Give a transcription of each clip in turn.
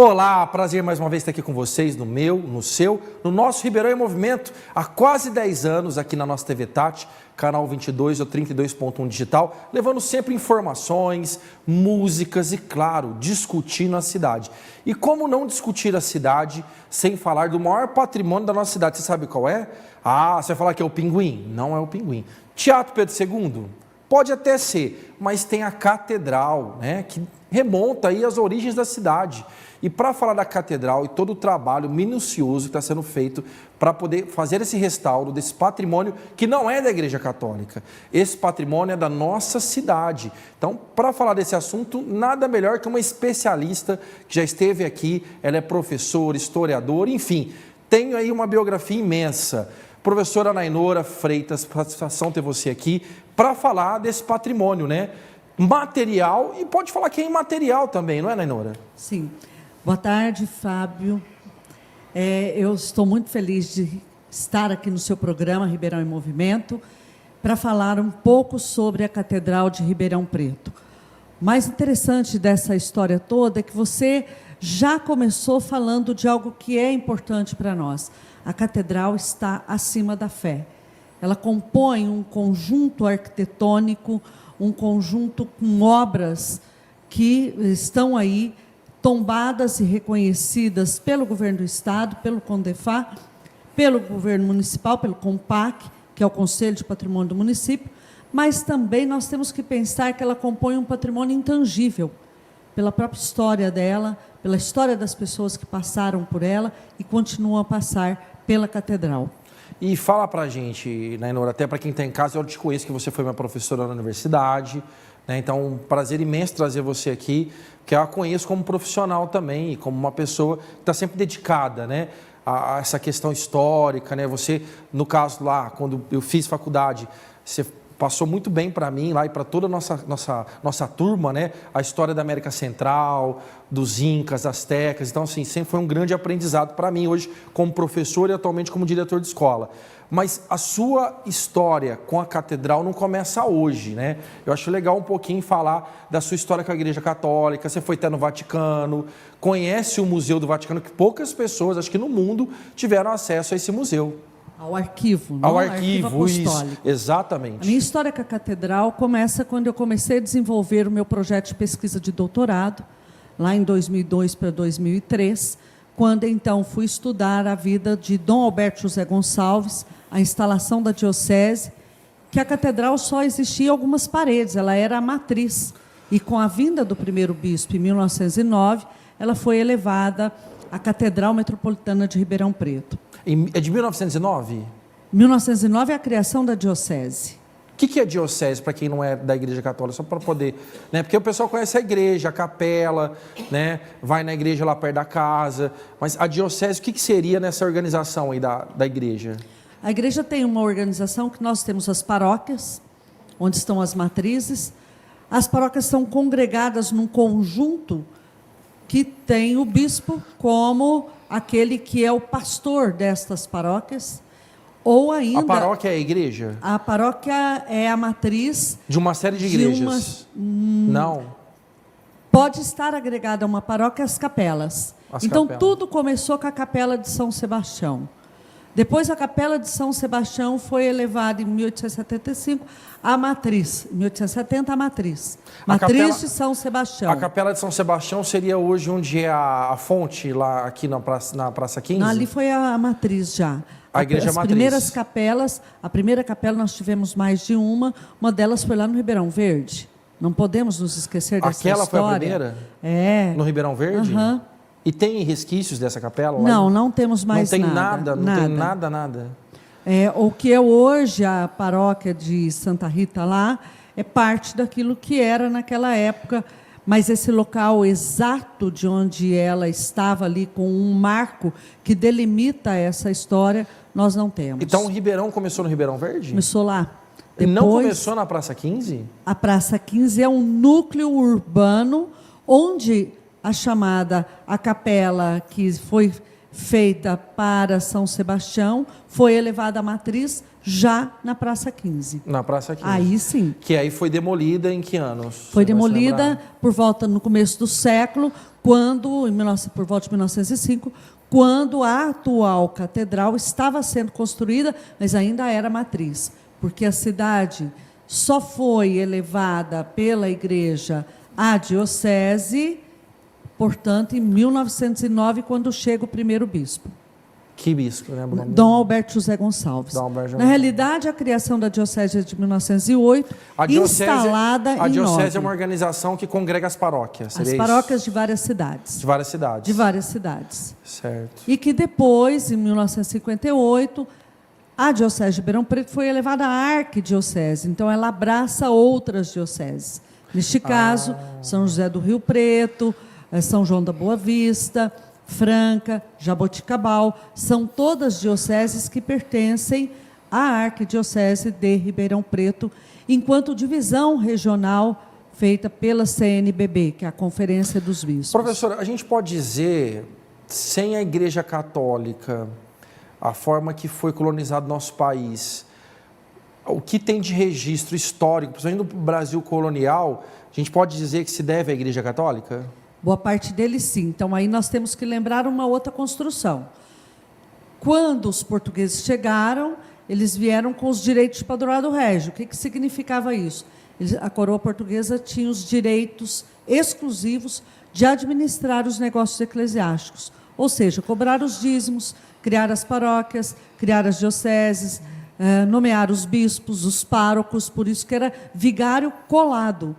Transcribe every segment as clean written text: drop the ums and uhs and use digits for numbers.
Olá, prazer mais uma vez estar aqui com vocês, no meu, no seu, no nosso Ribeirão em Movimento, há quase 10 anos aqui na nossa TV Tati, canal 22 ou 32.1 digital, levando sempre informações, músicas e, claro, discutindo a cidade. E como não discutir a cidade sem falar do maior patrimônio da nossa cidade? Você sabe qual é? Ah, você vai falar que é o Pinguim? Não é o Pinguim. Teatro Pedro II? Pode até ser, mas tem a Catedral, né, que remonta aí às origens da cidade. E para falar da Catedral e todo o trabalho minucioso que está sendo feito para poder fazer esse restauro desse patrimônio que não é da Igreja Católica, esse patrimônio é da nossa cidade. Então, para falar desse assunto, nada melhor que uma especialista que já esteve aqui, ela é professora, historiadora, enfim, tem aí uma biografia imensa. Professora Nainora Freitas, satisfação ter você aqui para falar desse patrimônio, né? Material e pode falar que é imaterial também, não é, Nainora? Sim. Boa tarde, Fábio. Eu estou muito feliz de estar aqui no seu programa Ribeirão em Movimento para falar um pouco sobre a Catedral de Ribeirão Preto. O mais interessante dessa história toda é que você já começou falando de algo que é importante para nós. A Catedral está acima da fé. Ela compõe um conjunto arquitetônico, um conjunto com obras que estão aí tombadas e reconhecidas pelo governo do Estado, pelo CONDEFAR, pelo governo municipal, pelo COMPAC, que é o Conselho de Patrimônio do município, mas também nós temos que pensar que ela compõe um patrimônio intangível, pela própria história dela, pela história das pessoas que passaram por ela e continuam a passar pela Catedral. E fala pra gente, Nainora, até para quem está em casa, eu te conheço que você foi minha professora na universidade, né? Então, um prazer imenso trazer você aqui, que eu a conheço como profissional também, e como uma pessoa que está sempre dedicada, né, a essa questão histórica, né? Você, no caso lá, quando eu fiz faculdade, você passou muito bem para mim lá e para toda a nossa turma, né? A história da América Central, dos Incas, Astecas. Então, assim, sempre foi um grande aprendizado para mim, hoje como professor e atualmente como diretor de escola. Mas a sua história com a Catedral não começa hoje, né? Eu acho legal um pouquinho falar da sua história com a Igreja Católica. Você foi até no Vaticano, conhece o Museu do Vaticano, que poucas pessoas, acho que no mundo, tiveram acesso a esse museu. Ao arquivo, não? Ao arquivo apostólico. Isso, exatamente. A minha história com a Catedral começa quando eu comecei a desenvolver o meu projeto de pesquisa de doutorado, lá em 2002 para 2003, quando então fui estudar a vida de Dom Alberto José Gonçalves, a instalação da diocese, que a Catedral só existia algumas paredes, ela era a matriz. E com a vinda do primeiro bispo, em 1909, ela foi elevada à Catedral Metropolitana de Ribeirão Preto. É de 1909? 1909 é a criação da diocese. O que é diocese, para quem não é da Igreja Católica? Só para poder, né? Porque o pessoal conhece a igreja, a capela, né? Vai na igreja lá perto da casa. Mas a diocese, o que seria nessa organização aí da igreja? A igreja tem uma organização que nós temos as paróquias, onde estão as matrizes. As paróquias são congregadas num conjunto que tem o bispo como aquele que é o pastor destas paróquias, ou ainda... A paróquia é a igreja? A paróquia é a matriz... De uma série de igrejas? Não. Pode estar agregada a uma paróquia as capelas. Então, tudo começou com a Capela de São Sebastião. Depois, a Capela de São Sebastião foi elevada em 1875 à matriz. Em 1870, a matriz. Matriz de São Sebastião. A Capela de São Sebastião seria hoje onde é a fonte, lá aqui na Praça 15? Não, ali foi a matriz já. A igreja As matriz. Primeiras capelas, a primeira capela nós tivemos mais de uma delas foi lá no Ribeirão Verde. Não podemos nos esquecer dessa história. Aquela foi a primeira? É. No Ribeirão Verde? Aham. E tem resquícios dessa capela? Não temos mais nada. Não tem nada. O que é hoje a paróquia de Santa Rita lá, é parte daquilo que era naquela época, mas esse local exato de onde ela estava ali, com um marco que delimita essa história, nós não temos. Então o Ribeirão começou no Ribeirão Verde? Começou lá. Depois, não começou na Praça 15? A Praça 15 é um núcleo urbano onde a capela que foi feita para São Sebastião, foi elevada à matriz já na Praça 15. Na Praça 15. Aí sim. Que aí foi demolida em que anos? Foi demolida por volta no começo do século, quando, por volta de 1905, quando a atual catedral estava sendo construída, mas ainda era matriz, porque a cidade só foi elevada pela igreja à diocese, portanto, em 1909, quando chega o primeiro bispo. Que bispo, né? Dom Alberto José Gonçalves. Na realidade, a criação da diocese é de 1908, instalada em 9. A diocese é uma organização que congrega as paróquias. As paróquias de várias cidades. De várias cidades. De várias cidades. Certo. E que depois, em 1958, a diocese de Ribeirão Preto foi elevada à arquidiocese. Então, ela abraça outras dioceses. Neste caso, São José do Rio Preto, São João da Boa Vista, Franca, Jaboticabal, são todas dioceses que pertencem à arquidiocese de Ribeirão Preto, enquanto divisão regional feita pela CNBB, que é a Conferência dos Bispos. Professora, a gente pode dizer, sem a Igreja Católica, a forma que foi colonizado nosso país, o que tem de registro histórico, principalmente no Brasil colonial, a gente pode dizer que se deve à Igreja Católica? Boa parte deles sim. Então, aí nós temos que lembrar uma outra construção. Quando os portugueses chegaram, eles vieram com os direitos de padroado régio. O que significava isso? A coroa portuguesa tinha os direitos exclusivos de administrar os negócios eclesiásticos, ou seja, cobrar os dízimos, criar as paróquias, criar as dioceses, nomear os bispos, os párocos, por isso que era vigário colado.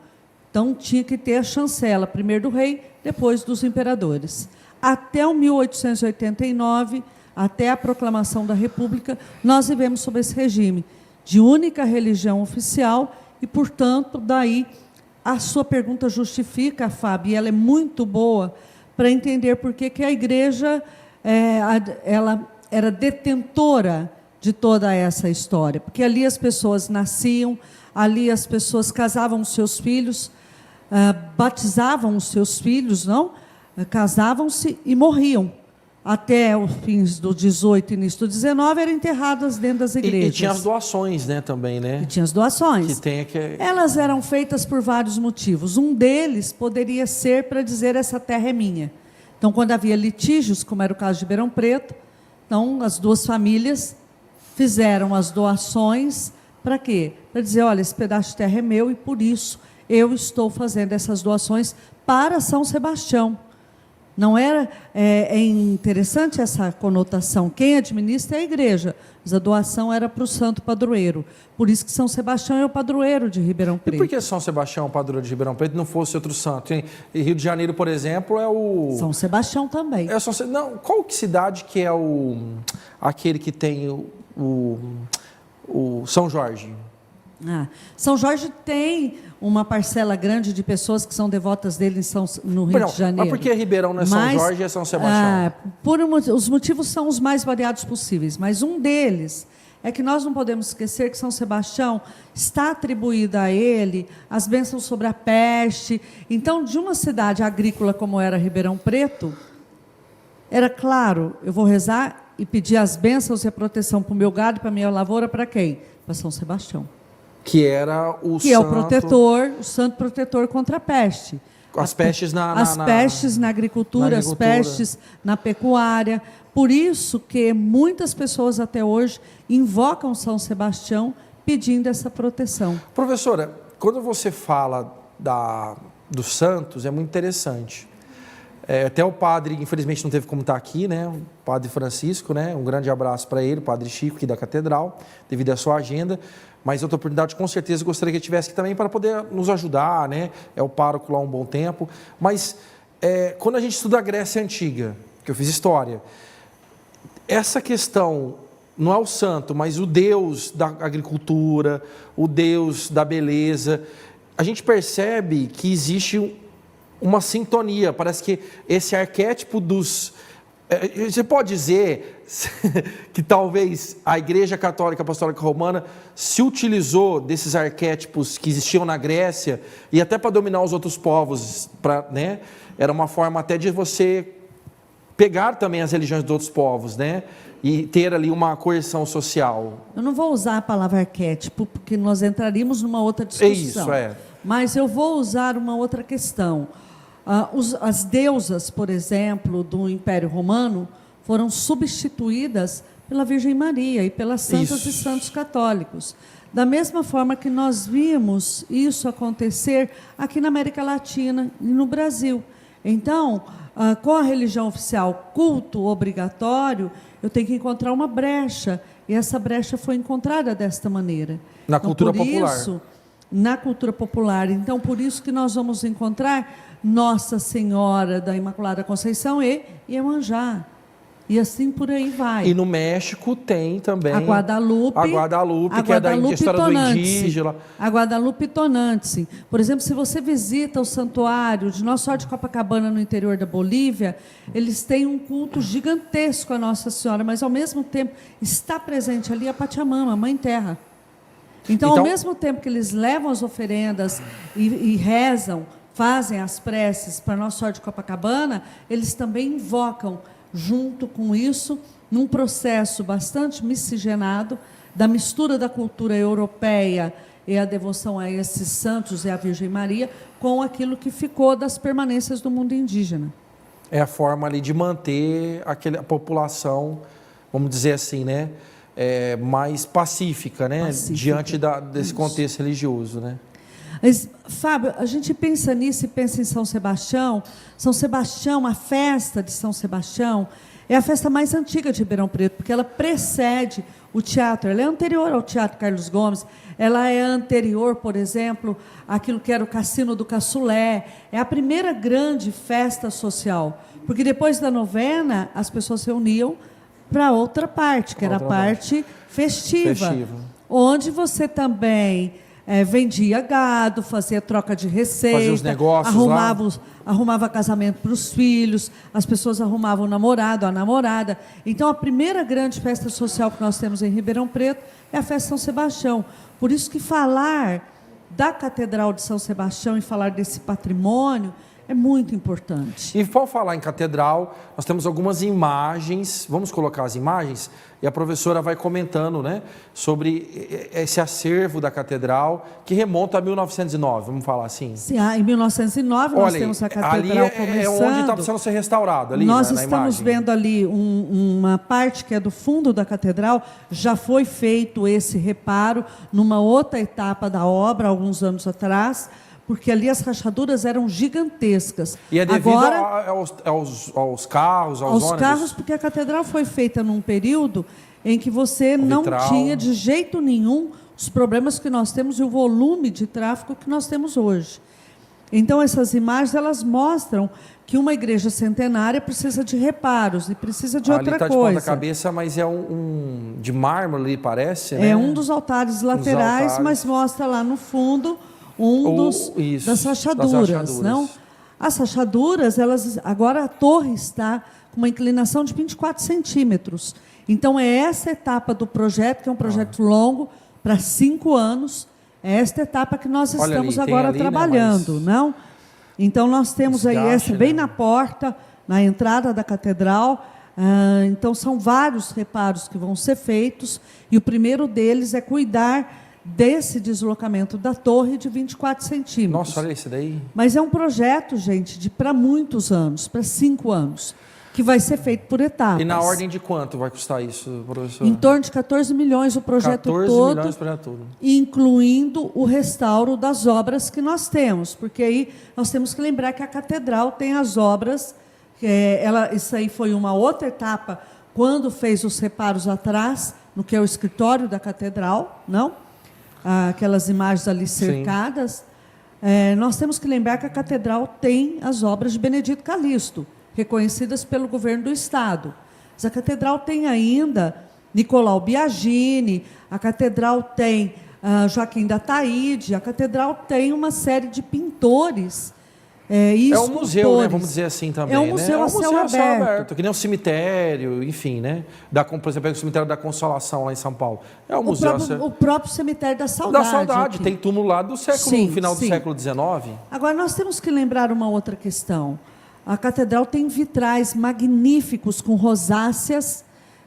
Então, tinha que ter a chancela, primeiro do rei, depois dos imperadores. Até o 1889, até a proclamação da República, nós vivemos sob esse regime de única religião oficial e, portanto, daí a sua pergunta justifica, Fábio, e ela é muito boa para entender por que a igreja ela era detentora de toda essa história. Porque ali as pessoas nasciam, ali as pessoas casavam os seus filhos, batizavam os seus filhos, não? Casavam-se e morriam. Até os fins do 18 e início do 19, eram enterradas dentro das igrejas. E tinha as doações, né, também, né? E tinha as doações. Elas eram feitas por vários motivos. Um deles poderia ser para dizer: essa terra é minha. Então, quando havia litígios, como era o caso de Ribeirão Preto, então as duas famílias fizeram as doações para quê? Para dizer: olha, esse pedaço de terra é meu e por isso eu estou fazendo essas doações para São Sebastião. Não era interessante essa conotação. Quem administra é a igreja, mas a doação era para o santo padroeiro. Por isso que São Sebastião é o padroeiro de Ribeirão Preto. E por que São Sebastião é o padroeiro de Ribeirão Preto e não fosse outro santo? Em Rio de Janeiro, por exemplo, é o... São Sebastião também. Não, qual cidade que é aquele que tem o São Jorge? São Jorge tem uma parcela grande de pessoas que são devotas dele no Rio de Janeiro. Mas por que Ribeirão não é São Jorge e é São Sebastião? Os motivos são os mais variados possíveis, mas um deles é que nós não podemos esquecer que São Sebastião está atribuída a ele as bênçãos sobre a peste. Então, de uma cidade agrícola como era Ribeirão Preto, era claro, eu vou rezar e pedir as bênçãos e a proteção para o meu gado e para a minha lavoura, para quem? Para São Sebastião. Que era o que santo... é o santo protetor contra a peste. As pestes pestes na agricultura, as pestes na pecuária. Por isso que muitas pessoas até hoje invocam São Sebastião pedindo essa proteção. Professora, quando você fala dos santos, é muito interessante. Até o padre, infelizmente não teve como estar aqui, né? O padre Francisco, né? Um grande abraço para ele, o padre Chico, aqui da Catedral, devido à sua agenda. Mas outra oportunidade, com certeza, gostaria que ele estivesse aqui também para poder nos ajudar, né? É o pároco lá há um bom tempo. Mas quando a gente estuda a Grécia Antiga, que eu fiz história, essa questão não é o santo, mas o Deus da agricultura, o Deus da beleza, a gente percebe que existe uma sintonia. Parece que esse arquétipo dos... Você pode dizer que talvez a Igreja Católica Apostólica Romana se utilizou desses arquétipos que existiam na Grécia e até para dominar os outros povos, né? Era uma forma até de você pegar também as religiões de outros povos, né? E ter ali uma coerção social. Eu não vou usar a palavra arquétipo, porque nós entraríamos numa outra discussão. Isso, é. Mas eu vou usar uma outra questão. As deusas, por exemplo, do Império Romano, foram substituídas pela Virgem Maria e pelas santas e santos católicos. Da mesma forma que nós vimos isso acontecer aqui na América Latina e no Brasil. Então, com a religião oficial, culto obrigatório, eu tenho que encontrar uma brecha. E essa brecha foi encontrada desta maneira. Na cultura popular. Isso, na cultura popular. Então, por isso que nós vamos encontrar Nossa Senhora da Imaculada Conceição e Iemanjá. E assim por aí vai. E no México tem também a Guadalupe, que é da história do indígena. A Guadalupe Tonantzin. Por exemplo, se você visita o santuário de Nossa Senhora de Copacabana, no interior da Bolívia, eles têm um culto gigantesco a Nossa Senhora, mas, ao mesmo tempo, está presente ali a Pachamama, a Mãe Terra. Então, ao mesmo tempo que eles levam as oferendas e rezam, fazem as preces para Nossa Senhora de Copacabana, eles também invocam, junto com isso, num processo bastante miscigenado, da mistura da cultura europeia e a devoção a esses santos e à Virgem Maria, com aquilo que ficou das permanências do mundo indígena. É a forma ali de manter a população, vamos dizer assim, né, mais pacífica, né, diante desse contexto religioso, né? Mas, Fábio, a gente pensa nisso e pensa em São Sebastião. São Sebastião, a festa de São Sebastião, é a festa mais antiga de Ribeirão Preto, porque ela precede o teatro. Ela é anterior ao Teatro Carlos Gomes. Ela é anterior, por exemplo, àquilo que era o Cassino do Caçulé. É a primeira grande festa social. Porque depois da novena, as pessoas se reuniam para outra parte, que era a parte festiva. Onde você também vendia gado, fazia troca de receita, fazia os negócios arrumava casamento para os filhos, as pessoas arrumavam o namorado, a namorada. Então, a primeira grande festa social que nós temos em Ribeirão Preto é a festa São Sebastião. Por isso que falar da Catedral de São Sebastião e falar desse patrimônio é muito importante. E por falar em catedral, nós temos algumas imagens, vamos colocar as imagens, e a professora vai comentando, né, sobre esse acervo da catedral, que remonta a 1909, vamos falar assim. Sim, em 1909 nós temos a catedral ali começando. É onde está precisando ser restaurado, ali, nós na estamos imagem. Vendo ali uma parte que é do fundo da catedral. Já foi feito esse reparo numa outra etapa da obra, alguns anos atrás, porque ali as rachaduras eram gigantescas. E é devido agora, aos carros, aos ônibus? Carros, porque a catedral foi feita num período em que você não tinha de jeito nenhum os problemas que nós temos e o volume de tráfego que nós temos hoje. Então, essas imagens, elas mostram que uma igreja centenária precisa de reparos e precisa de outra coisa. Ali está de ponta cabeça, mas é de mármore ali, parece, né? É um dos altares laterais, mas mostra lá no fundo das rachaduras, não? As rachaduras, agora a torre está com uma inclinação de 24 centímetros. Então, é essa etapa do projeto, que é um projeto longo, para 5 anos, é esta etapa que nós estamos agora trabalhando, não? Então, nós temos aí essa bem na porta, na entrada da catedral. Então, são vários reparos que vão ser feitos, e o primeiro deles é cuidar desse deslocamento da torre de 24 centímetros. Nossa, olha esse daí. Mas é um projeto, gente, para muitos anos, para 5 anos, que vai ser feito por etapas. E na ordem de quanto vai custar isso, professor? Em torno de 14 milhões o projeto 14 todo, milhões para tudo. Incluindo o restauro das obras que nós temos, porque aí nós temos que lembrar que a catedral tem as obras, isso aí foi uma outra etapa, quando fez os reparos atrás, no que é o escritório da catedral, não? Aquelas imagens ali cercadas. Nós temos que lembrar que a catedral tem as obras de Benedito Calixto, reconhecidas pelo governo do Estado. Mas a catedral tem ainda Nicolau Biagini, a catedral tem Joaquim da Taíde, a catedral tem uma série de pintores. É um museu, né? Vamos dizer assim também. É um museu, né? a céu aberto. Que nem um cemitério, enfim, né? Por exemplo, o cemitério da Consolação, lá em São Paulo. É um museu. O próprio cemitério da Saudade. Da Saudade. Aqui. Tem túmulo lá do final do século XIX. Agora, nós temos que lembrar uma outra questão. A catedral tem vitrais magníficos com rosáceas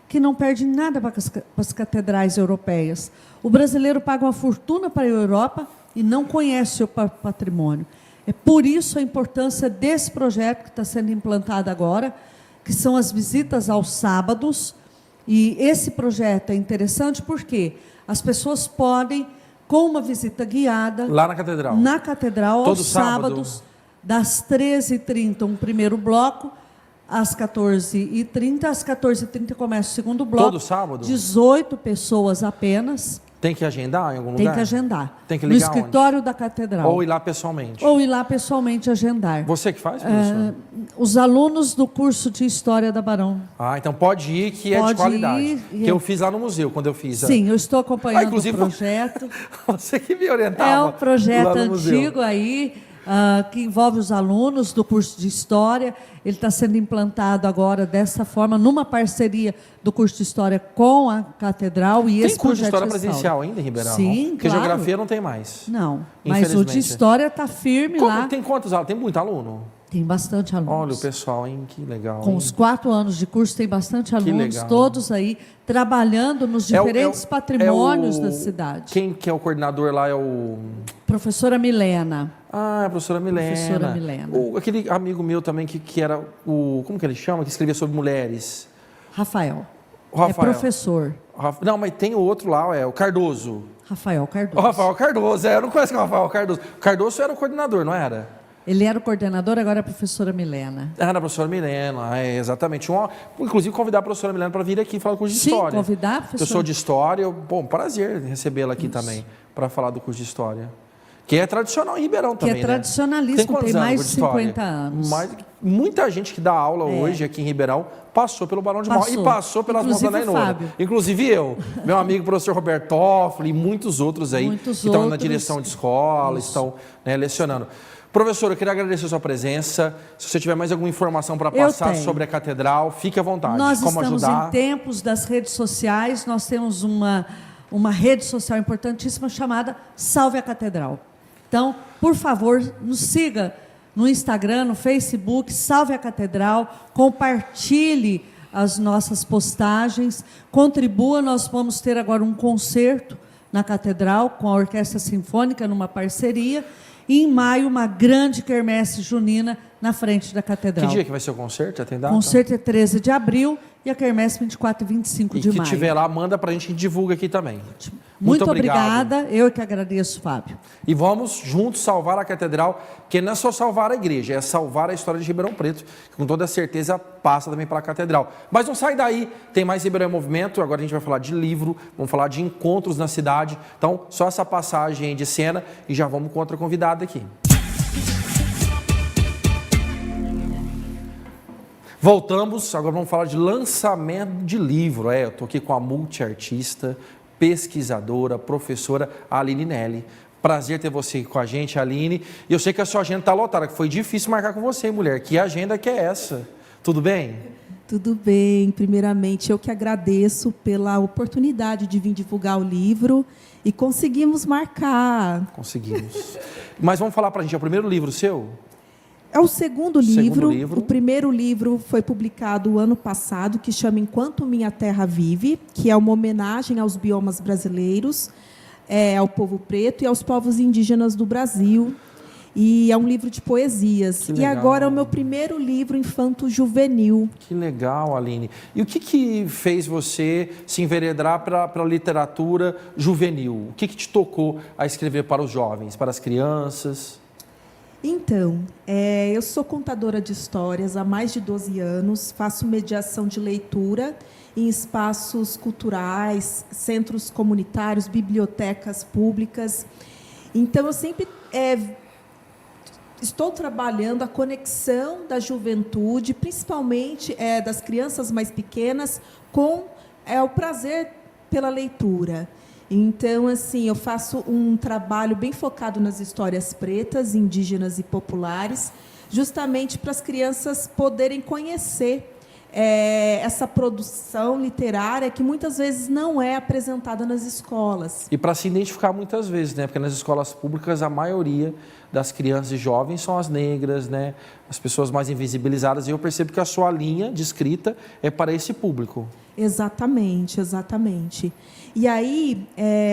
que não perdem nada para as catedrais europeias. O brasileiro paga uma fortuna para a Europa e não conhece o patrimônio. É por isso a importância desse projeto que está sendo implantado agora, que são as visitas aos sábados. E esse projeto é interessante porque as pessoas podem, com uma visita guiada... Lá na catedral? Na catedral, todo aos sábados, das 13h30, um primeiro bloco, às 14h30. Às 14h30 começa o segundo bloco. Todo sábado? 18 pessoas apenas. Tem que agendar em algum lugar? Tem que agendar. Tem que ligar no escritório onde? Da catedral. Ou ir lá pessoalmente? Ou ir lá pessoalmente agendar. Você que faz, professor? Os alunos do curso de História da Barão. Ah, então pode ir, que é de qualidade. Que eu fiz lá no museu, quando eu fiz. Sim, eu estou acompanhando o inclusive, projeto. Você que me orientava. É um projeto antigo museu. Aí, que envolve os alunos do curso de História. Ele está sendo implantado agora dessa forma, numa parceria do curso de História com a Catedral. E tem curso de História presencial ainda em Ribeirão? Sim, porque claro. Geografia não tem mais. Não, mas o de História está firme lá. Tem quantos alunos? Tem muito aluno? Tem bastante alunos. Olha o pessoal, hein? Que legal. Com os 4 anos de curso, tem bastante alunos, todos aí, trabalhando nos diferentes patrimônios da cidade. Quem que é o coordenador lá é o... Professora Milena. Ah, a professora Milena. Professora Milena. Aquele amigo meu também que era o... Como que ele chama? Que escrevia sobre mulheres. Rafael. É professor. Não, mas tem o outro lá, é o Cardoso. Rafael Cardoso. O Rafael Cardoso, eu não conheço o Rafael Cardoso. O Cardoso era o coordenador, não era? Ele era o coordenador, agora é a professora Milena. Era a professora Milena, exatamente. Inclusive, convidar a professora Milena para vir aqui falar do curso de História. Sim, convidar a professora. Eu sou de História, prazer recebê-la aqui também, para falar do curso de História. Que é tradicional em Ribeirão também, que é tradicionalíssimo, tem mais de 50 anos. Muita gente que dá aula hoje aqui em Ribeirão passou pelo Barão de Mauá e passou pelas Montanhas da Inora. Inclusive eu, meu amigo professor Roberto Toffoli e muitos outros aí que estão na direção de escola, estão lecionando. Professor, eu queria agradecer a sua presença. Se você tiver mais alguma informação para passar sobre a catedral, fique à vontade. Nós Como estamos ajudar? Em tempos das redes sociais, nós temos uma rede social importantíssima chamada Salve a Catedral. Então, por favor, nos siga no Instagram, no Facebook, Salve a Catedral, compartilhe as nossas postagens, contribua. Nós vamos ter agora um concerto na Catedral com a Orquestra Sinfônica, numa parceria. E em maio, uma grande quermesse junina na frente da Catedral. Que dia que vai ser o concerto? Já tem data? O concerto é 13 de abril e a quermesse 24 e 25 de maio. E que tiver lá, manda para a gente que divulga aqui também. Muito obrigada, eu que agradeço, Fábio. E vamos juntos salvar a Catedral, que não é só salvar a igreja, é salvar a história de Ribeirão Preto, que com toda certeza passa também pela Catedral. Mas não sai daí, tem mais Ribeirão em Movimento, agora a gente vai falar de livro, vamos falar de encontros na cidade. Então, só essa passagem de cena e já vamos com outra convidada aqui. Voltamos, agora vamos falar de lançamento de livro. Eu estou aqui com a multiartista, pesquisadora, professora Aline Nelly. Prazer ter você aqui com a gente, Aline. E eu sei que a sua agenda está lotada, que foi difícil marcar com você, mulher. Que agenda que é essa? Tudo bem? Tudo bem. Primeiramente, eu que agradeço pela oportunidade de vir divulgar o livro e conseguimos marcar. Conseguimos. Mas vamos falar para a gente, é o primeiro livro seu? É o segundo livro. O primeiro livro foi publicado ano passado, que chama Enquanto Minha Terra Vive, que é uma homenagem aos biomas brasileiros, ao povo preto e aos povos indígenas do Brasil. E é um livro de poesias. E agora é o meu primeiro livro infanto-juvenil. Que legal, Aline. E o que fez você se enveredar para a literatura juvenil? O que te tocou a escrever para os jovens, para as crianças? Então, eu sou contadora de histórias há mais de 12 anos, faço mediação de leitura em espaços culturais, centros comunitários, bibliotecas públicas. Então, eu sempre estou trabalhando a conexão da juventude, principalmente das crianças mais pequenas, com o prazer pela leitura. Então, assim, eu faço um trabalho bem focado nas histórias pretas, indígenas e populares, justamente para as crianças poderem conhecer essa produção literária que muitas vezes não é apresentada nas escolas. E para se identificar muitas vezes, né? Porque nas escolas públicas a maioria das crianças e jovens são as negras, né? As pessoas mais invisibilizadas. E eu percebo que a sua linha de escrita é para esse público. Exatamente, exatamente. E aí,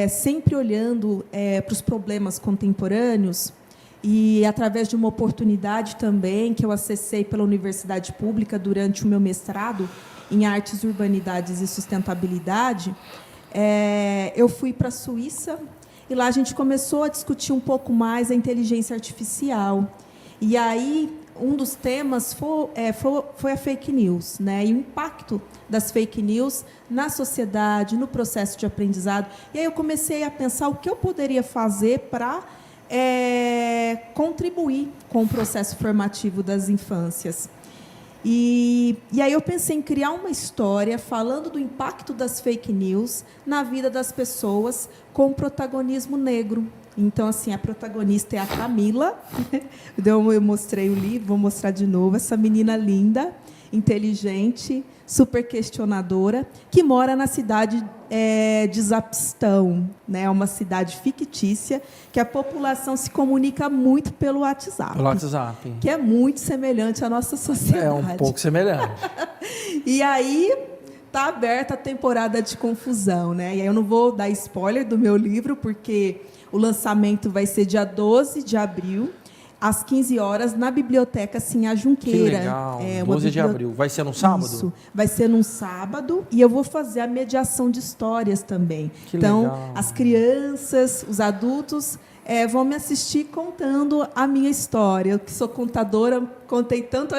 sempre olhando para os problemas contemporâneos, e através de uma oportunidade também que eu acessei pela Universidade Pública durante o meu mestrado em Artes, Urbanidades e Sustentabilidade, eu fui para a Suíça e lá a gente começou a discutir um pouco mais a inteligência artificial. E aí, um dos temas foi a fake news, né? E o impacto das fake news na sociedade, no processo de aprendizado. E aí eu comecei a pensar o que eu poderia fazer para contribuir com o processo formativo das infâncias. E aí eu pensei em criar uma história falando do impacto das fake news na vida das pessoas com um protagonismo negro. Então, assim, a protagonista é a Camila. Eu mostrei o livro, vou mostrar de novo. Essa menina linda, inteligente, super questionadora, que mora na cidade de Zapistão, né? Uma cidade fictícia, que a população se comunica muito pelo WhatsApp. Pelo WhatsApp. Que é muito semelhante à nossa sociedade. É um pouco semelhante. E aí está aberta a temporada de confusão, né? E aí eu não vou dar spoiler do meu livro, porque o lançamento vai ser dia 12 de abril, às 15 horas, na Biblioteca Sinhá Junqueira. Que legal, 12 de abril. Vai ser num sábado? Isso, vai ser num sábado, e eu vou fazer a mediação de histórias também. Que então, legal. As crianças, os adultos vão me assistir contando a minha história. Eu que sou contadora, contei tanto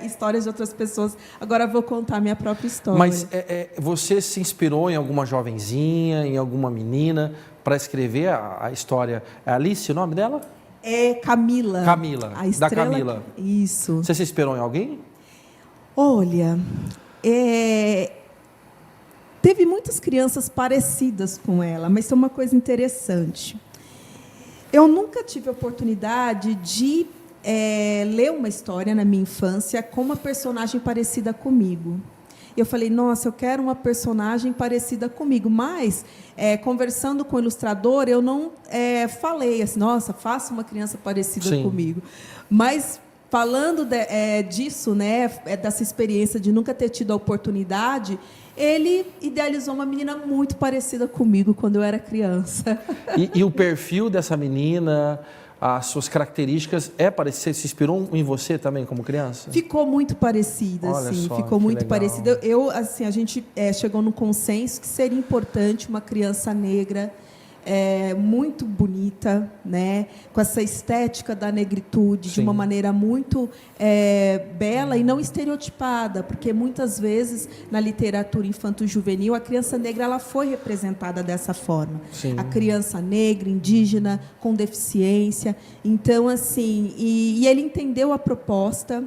histórias de outras pessoas, agora vou contar a minha própria história. Mas você se inspirou em alguma jovenzinha, em alguma menina, para escrever a história? É Alice o nome dela? É Camila. Camila, a estrela, da Camila. Isso. Você se inspirou em alguém? Olha, teve muitas crianças parecidas com ela, mas tem uma coisa interessante. Eu nunca tive a oportunidade de ler uma história na minha infância com uma personagem parecida comigo. Eu falei, nossa, eu quero uma personagem parecida comigo. Mas, conversando com o ilustrador, eu não falei assim, nossa, faça uma criança parecida Sim. comigo. Mas, falando disso, né, dessa experiência de nunca ter tido a oportunidade, ele idealizou uma menina muito parecida comigo quando eu era criança. E o perfil dessa menina, as suas características, parecido? Se inspirou em você também como criança? Ficou muito parecida, Olha sim. só, Ficou muito legal. parecida. A gente chegou no consenso que seria importante uma criança negra muito bonita, né? Com essa estética da negritude, Sim. de uma maneira muito bela e não estereotipada, porque muitas vezes na literatura infanto-juvenil a criança negra ela foi representada dessa forma. Sim. A criança negra, indígena, com deficiência. Então, assim, e ele entendeu a proposta.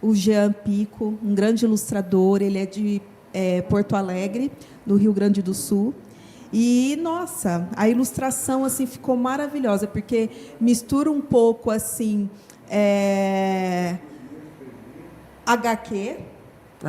O Jean Pico, um grande ilustrador, ele é de Porto Alegre, no Rio Grande do Sul. E, nossa, a ilustração assim, ficou maravilhosa, porque mistura um pouco assim, HQ,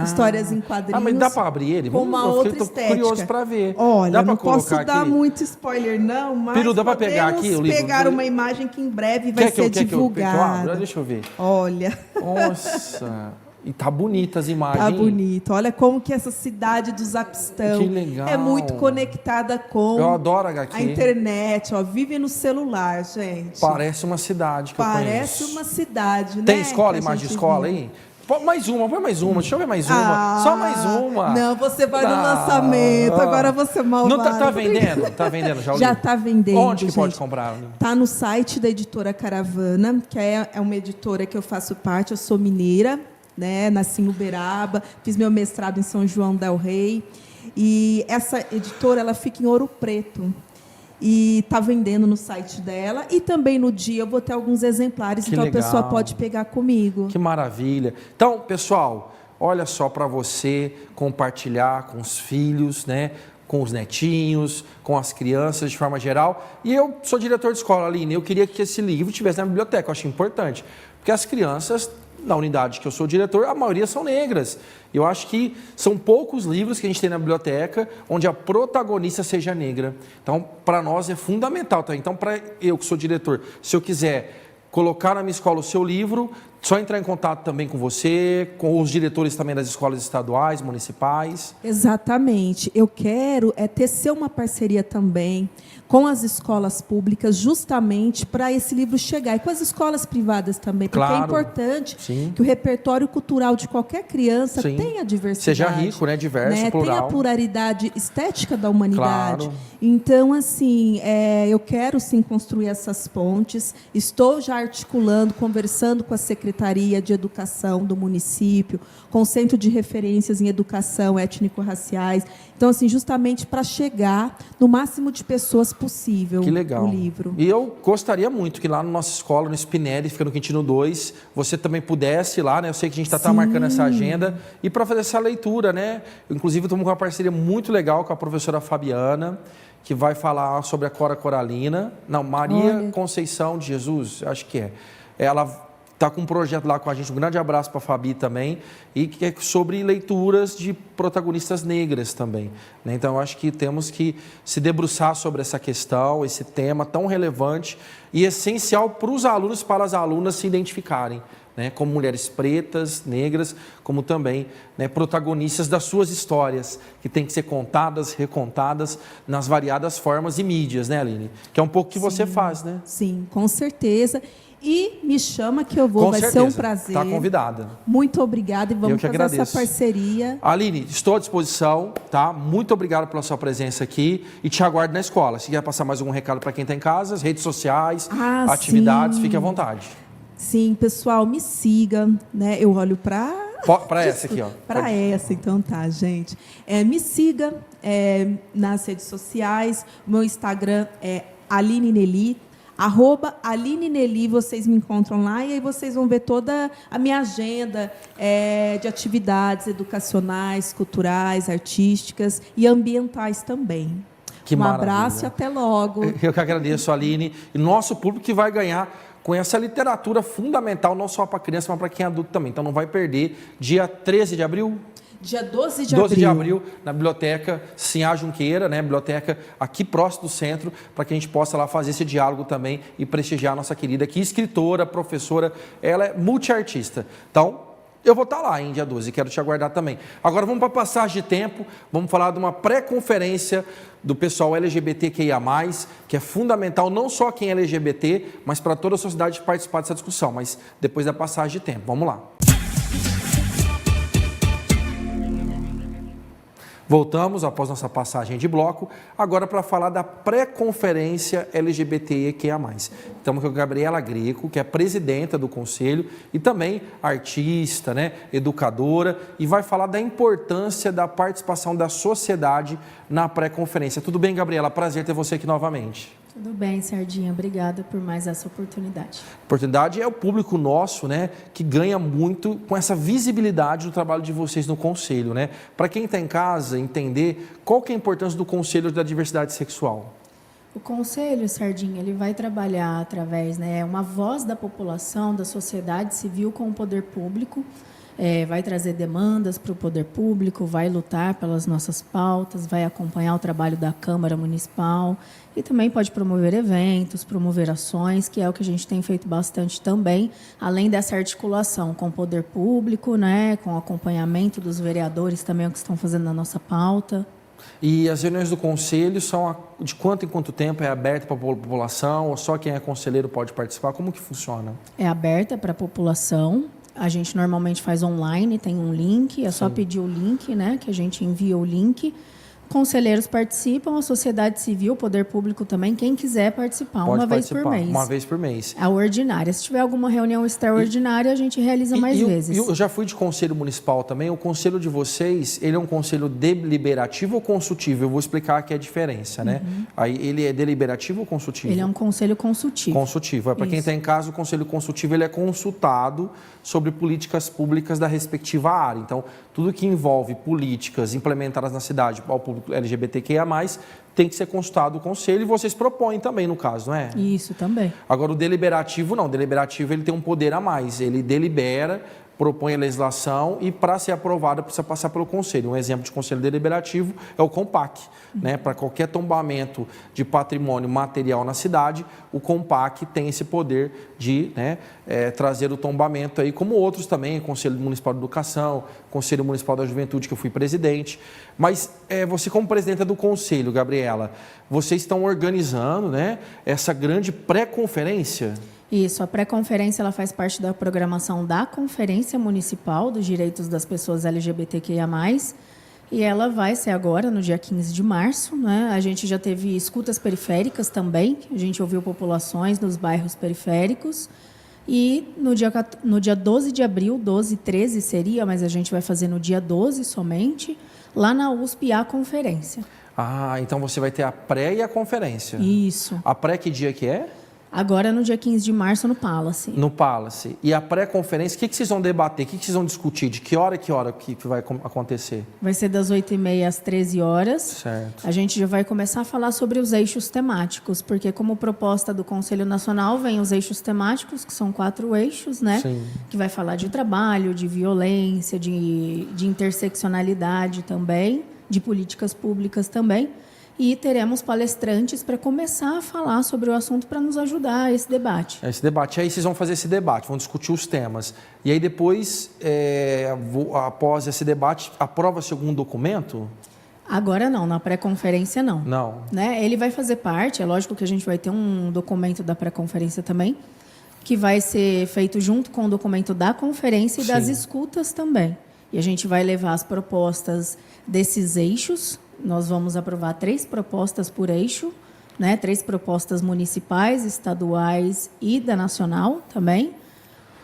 histórias em quadrinhos. Mas dá para abrir ele? Com uma outra estética. Curioso para ver. Olha, dá pra não posso aqui? dar muito spoiler, não, mas Piru, dá para pegar aqui o livro? pegar uma imagem que em breve vai ser divulgada. Deixa eu ver. Olha. Nossa... E tá bonita as imagens. Tá bonito. Olha como que essa cidade do Zapistão Que legal. é muito conectada com Eu adoro HQ. a internet. Ó, vive no celular, gente. Parece uma cidade que eu conheço. Parece uma cidade, né? Tem escola, que a imagem de gente escola vive. aí? Põe mais uma. Deixa eu ver mais uma. Só mais uma. Não, você vai no lançamento. Agora você é malvado. Não tá vendendo? Tá vendendo já o Já livro? está vendendo, Onde que gente. pode comprar? Está no site da editora Caravana, que é uma editora que eu faço parte. Eu sou mineira, né? Nasci em Uberaba, fiz meu mestrado em São João del Rei. E essa editora ela fica em Ouro Preto. E está vendendo no site dela. E também no dia eu vou ter alguns exemplares, Que então legal. a pessoa pode pegar comigo. Que maravilha. Então, pessoal, olha só para você compartilhar com os filhos, né? Com os netinhos, com as crianças de forma geral. E eu sou diretor de escola, Aline, eu queria que esse livro estivesse na biblioteca, eu acho importante. Porque as crianças na unidade que eu sou diretor, a maioria são negras. Eu acho que são poucos livros que a gente tem na biblioteca onde a protagonista seja negra. Então, para nós é fundamental. Tá? Então, para eu que sou diretor, se eu quiser colocar na minha escola o seu livro, só entrar em contato também com você, com os diretores também das escolas estaduais, municipais. Exatamente. Eu quero tecer uma parceria também com as escolas públicas, justamente para esse livro chegar. E com as escolas privadas também, porque claro, é importante sim, que o repertório cultural de qualquer criança sim, tenha diversidade. Seja rico, né? Diverso, né? plural. Tenha a pluralidade estética da humanidade. Claro. Então, assim, eu quero, sim, construir essas pontes. Estou já articulando, conversando com a Secretaria de Educação do município, com o Centro de Referências em Educação Étnico-Raciais. Então, assim, justamente para chegar no máximo de pessoas possível. Que legal. O livro. E eu gostaria muito que lá na nossa escola, no Spinelli, fica no Quintino 2, você também pudesse ir lá, né? Eu sei que a gente está marcando essa agenda, e para fazer essa leitura, né? Eu, inclusive, estamos com uma parceria muito legal com a professora Fabiana, que vai falar sobre a Cora Coralina. Não, Maria Conceição de Jesus, acho que é. Ela está com um projeto lá com a gente, um grande abraço para a Fabi também, e que é sobre leituras de protagonistas negras também. Né? Então, eu acho que temos que se debruçar sobre essa questão, esse tema tão relevante e essencial para os alunos, para as alunas se identificarem, né? Como mulheres pretas, negras, como também, né, protagonistas das suas histórias, que têm que ser contadas, recontadas nas variadas formas e mídias, né, Aline? Que é um pouco o que você faz, né? Sim, com certeza. E me chama que eu vou, com vai certeza. ser um prazer. Está convidada. Muito obrigada e vamos fazer agradeço. essa parceria. Aline, estou à disposição, tá? Muito obrigado pela sua presença aqui e te aguardo na escola. Se quer passar mais algum recado para quem está em casa, as redes sociais, atividades, fique à vontade. Sim, pessoal, me siga, né? Eu olho para essa aqui, ó. Para essa, então tá, gente. Me siga nas redes sociais. O meu Instagram é Aline Nelly. @Aline Nelly, vocês me encontram lá e aí vocês vão ver toda a minha agenda de atividades educacionais, culturais, artísticas e ambientais também. Que maravilha. Abraço e até logo. Eu que agradeço, Aline. E nosso público que vai ganhar com essa literatura fundamental, não só para criança, mas para quem é adulto também. Então não vai perder. Dia 13 de abril? Dia 12 de 12 abril. de abril, na biblioteca Sinhá Junqueira, né? Biblioteca aqui próximo do centro, para que a gente possa lá fazer esse diálogo também e prestigiar a nossa querida aqui, escritora, professora, ela é multiartista. Então, eu vou estar lá em dia 12, quero te aguardar também. Agora vamos para a passagem de tempo, vamos falar de uma pré-conferência do pessoal LGBTQIA+, que é fundamental não só quem é LGBT, mas para toda a sociedade participar dessa discussão, mas depois da passagem de tempo. Vamos lá. Voltamos após nossa passagem de bloco, agora para falar da pré-conferência LGBTQIA+. Estamos com a Gabriela Greco, que é presidenta do Conselho e também artista, né, educadora, e vai falar da importância da participação da sociedade na pré-conferência. Tudo bem, Gabriela? Prazer ter você aqui novamente. Tudo bem, Sardinha. Obrigada por mais essa oportunidade. A oportunidade é o público nosso, né, que ganha muito com essa visibilidade do trabalho de vocês no Conselho, né? Para quem está em casa, entender qual que é a importância do Conselho da Diversidade Sexual. O Conselho, Sardinha, ele vai trabalhar através, né, uma voz da população, da sociedade civil com o poder público, vai trazer demandas para o poder público, vai lutar pelas nossas pautas, vai acompanhar o trabalho da Câmara Municipal e também pode promover eventos, promover ações, que é o que a gente tem feito bastante também, além dessa articulação com o poder público, né, com o acompanhamento dos vereadores também, o que estão fazendo na nossa pauta. E as reuniões do Conselho são de quanto em quanto tempo? É aberta para a população ou só quem é conselheiro pode participar? Como que funciona? É aberta para a população. A gente normalmente faz online, tem um link, é só pedir o link, né, que a gente envia o link. Conselheiros participam, a sociedade civil, o poder público também, quem quiser participar, pode uma participar, vez por mês. Uma vez por mês. A ordinária. Se tiver alguma reunião extraordinária, a gente realiza mais vezes. Eu já fui de conselho municipal também. O conselho de vocês, ele é um conselho deliberativo ou consultivo? Eu vou explicar aqui a diferença, né? Aí, ele é deliberativo ou consultivo? Ele é um conselho consultivo. Consultivo. Para quem está em casa, o conselho consultivo ele é consultado sobre políticas públicas da respectiva área. Então, tudo que envolve políticas implementadas na cidade ao público LGBTQIA+, tem que ser consultado o conselho e vocês propõem também, no caso, não é? Isso também. Agora, o deliberativo não. O deliberativo ele tem um poder a mais. Ele delibera, propõe a legislação e, para ser aprovada, precisa passar pelo conselho. Um exemplo de conselho deliberativo é o COMPAC. Né? Para qualquer tombamento de patrimônio material na cidade, o COMPAC tem esse poder de, né, trazer o tombamento, aí, como outros também, Conselho Municipal de Educação, Conselho Municipal da Juventude, que eu fui presidente. Mas você, como presidenta do conselho, Gabriela, vocês estão organizando, né, essa grande pré-conferência? Isso, a pré-conferência ela faz parte da programação da Conferência Municipal dos Direitos das Pessoas LGBTQIA+, e ela vai ser agora, no dia 15 de março. Né? A gente já teve escutas periféricas também, a gente ouviu populações nos bairros periféricos, e no dia 12 de abril, 12 e 13 seria, mas a gente vai fazer no dia 12 somente, lá na USP, a conferência. Ah, então você vai ter a pré e a conferência. Isso. A pré que dia que é? Agora, no dia 15 de março, no Palace. No Palace. E a pré-conferência, o que vocês vão debater? O que vocês vão discutir? De que hora que vai acontecer? Vai ser das 8h30 às 13 horas. Certo. A gente já vai começar a falar sobre os eixos temáticos, porque como proposta do Conselho Nacional, vem os eixos temáticos, que são 4 eixos, né? Sim. Que vai falar de trabalho, de violência, de interseccionalidade também, de políticas públicas também. E teremos palestrantes para começar a falar sobre o assunto para nos ajudar a esse debate. Esse debate. Aí vocês vão fazer esse debate, vão discutir os temas. E aí depois, após esse debate, aprova-se algum documento? Agora não, na pré-conferência não. Não. Né? Ele vai fazer parte, é lógico que a gente vai ter um documento da pré-conferência também, que vai ser feito junto com o documento da conferência e das escutas também. E a gente vai levar as propostas desses eixos. Nós vamos aprovar 3 propostas por eixo, né? 3 propostas municipais, estaduais e da nacional também.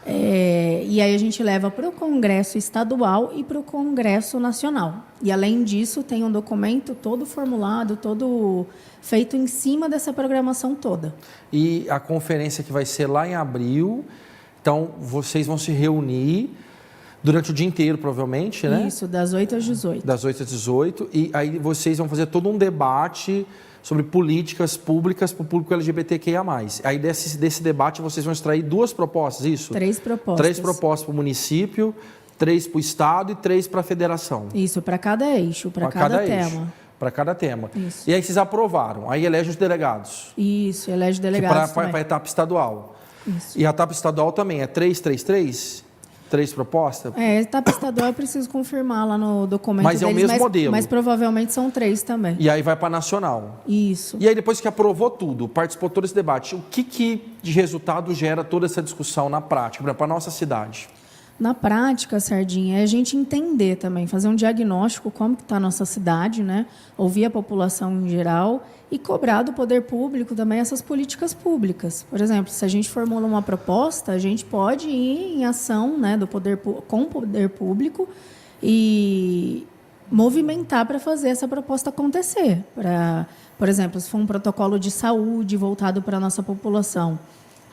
E aí a gente leva para o Congresso Estadual e para o Congresso Nacional. E, além disso, tem um documento todo formulado, todo feito em cima dessa programação toda. E a conferência que vai ser lá em abril, então vocês vão se reunir durante o dia inteiro, provavelmente, né? Isso, das 8 às 18. Das 8 às 18. E aí vocês vão fazer todo um debate sobre políticas públicas para o público LGBTQIA+. Aí desse debate vocês vão extrair 2 propostas, isso? 3 propostas. 3 propostas para o município, 3 para o Estado e 3 para a federação. Isso, para cada eixo, para cada tema. Para cada tema. Isso. E aí vocês aprovaram. Aí elegem os delegados. Isso, elege delegados Para a etapa estadual. Isso. E a etapa estadual também é 333? 3 propostas? Etapa estadual eu preciso confirmar lá no documento mas deles, é o mesmo modelo. Mas provavelmente são 3 também. E aí vai para nacional. Isso. E aí depois que aprovou tudo, participou todo esse debate, o que de resultado gera toda essa discussão na prática, para a nossa cidade? Na prática, Sardinha, é a gente entender também, fazer um diagnóstico como que está a nossa cidade, né? Ouvir a população em geral e cobrar do poder público também essas políticas públicas. Por exemplo, se a gente formula uma proposta, a gente pode ir em ação, né, com o poder público e movimentar para fazer essa proposta acontecer. Por exemplo, se for um protocolo de saúde voltado para a nossa população,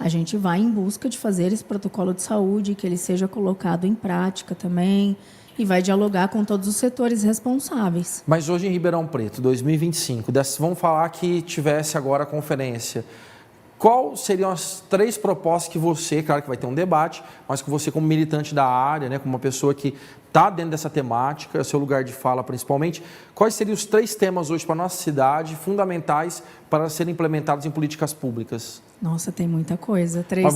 a gente vai em busca de fazer esse protocolo de saúde, que ele seja colocado em prática também, e vai dialogar com todos os setores responsáveis. Mas hoje em Ribeirão Preto, 2025, vamos falar que tivesse agora a conferência. Qual seriam as 3 propostas que você, claro que vai ter um debate, mas que você como militante da área, né, como uma pessoa que está dentro dessa temática, seu lugar de fala principalmente, quais seriam os 3 temas hoje para a nossa cidade, fundamentais para serem implementados em políticas públicas? Nossa, tem muita coisa. 3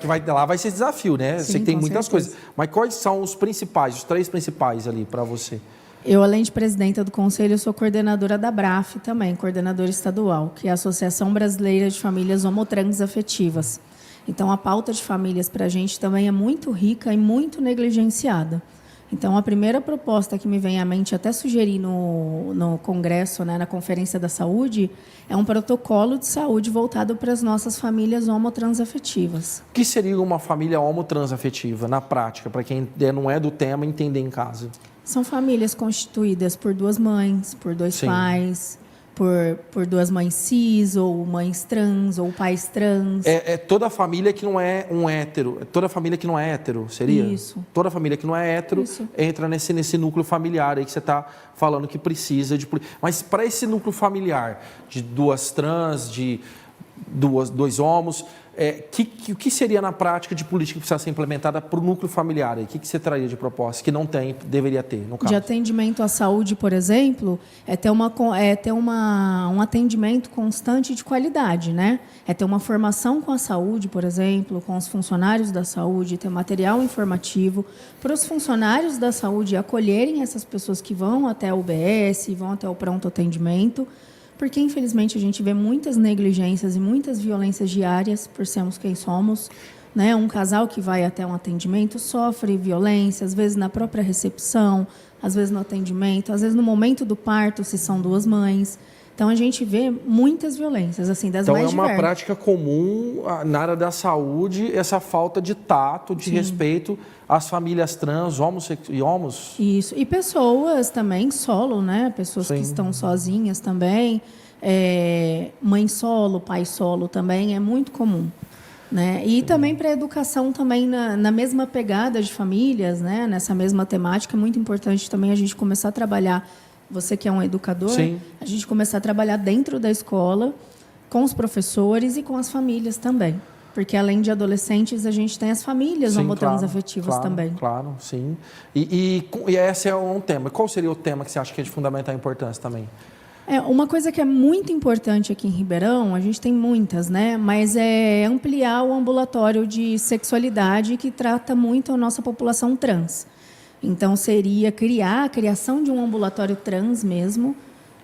mas lá vai ser desafio, né? Sim, sei que tem muitas certeza. coisas. Mas quais são os principais, os 3 principais ali para você? Eu, além de presidenta do Conselho, sou coordenadora da BRAF também, coordenadora estadual, que é a Associação Brasileira de Famílias Homotransafetivas. Então, a pauta de famílias para a gente também é muito rica e muito negligenciada. Então, a primeira proposta que me vem à mente, até sugeri no Congresso, né, na Conferência da Saúde, é um protocolo de saúde voltado para as nossas famílias homotransafetivas. O que seria uma família homotransafetiva, na prática, para quem não é do tema entender em casa? São famílias constituídas por 2 mães, por 2 pais, por duas mães cis, ou mães trans, ou pais trans. É toda família que não é um hétero. É toda família que não é hétero, seria? Isso. Toda família que não é hétero entra nesse núcleo familiar aí que você está falando que precisa de... Mas para esse núcleo familiar de duas trans, de dois homos, o que seria na prática de política que precisa ser implementada para o núcleo familiar? O que você traria de proposta que não tem, deveria ter, no caso? De atendimento à saúde, por exemplo, é ter um atendimento constante de qualidade, né? É ter uma formação com a saúde, por exemplo, com os funcionários da saúde, ter material informativo para os funcionários da saúde acolherem essas pessoas que vão até o UBS, vão até o pronto atendimento, porque, infelizmente, a gente vê muitas negligências e muitas violências diárias por sermos quem somos. Né? Um casal que vai até um atendimento sofre violência, às vezes na própria recepção, às vezes no atendimento, às vezes no momento do parto, se são duas mães. Então, a gente vê muitas violências, assim, das mais diversas. Então, é uma prática comum na área da saúde, essa falta de tato, de respeito às famílias trans, homos. Isso. E pessoas também solo, né? Pessoas que estão sozinhas também. Mãe solo, pai solo também é muito comum. Né? E também para a educação também na mesma pegada de famílias, né? Nessa mesma temática, é muito importante também a gente começar a trabalhar. Você que é um educador, a gente começar a trabalhar dentro da escola, com os professores e com as famílias também. Porque, além de adolescentes, a gente tem as famílias homotrans afetivas também. Claro, sim. E esse é um tema. Qual seria o tema que você acha que é de fundamental importância também? Uma coisa que é muito importante aqui em Ribeirão, a gente tem muitas, né? Mas é ampliar o ambulatório de sexualidade que trata muito a nossa população trans. Então, seria a criação de um ambulatório trans mesmo.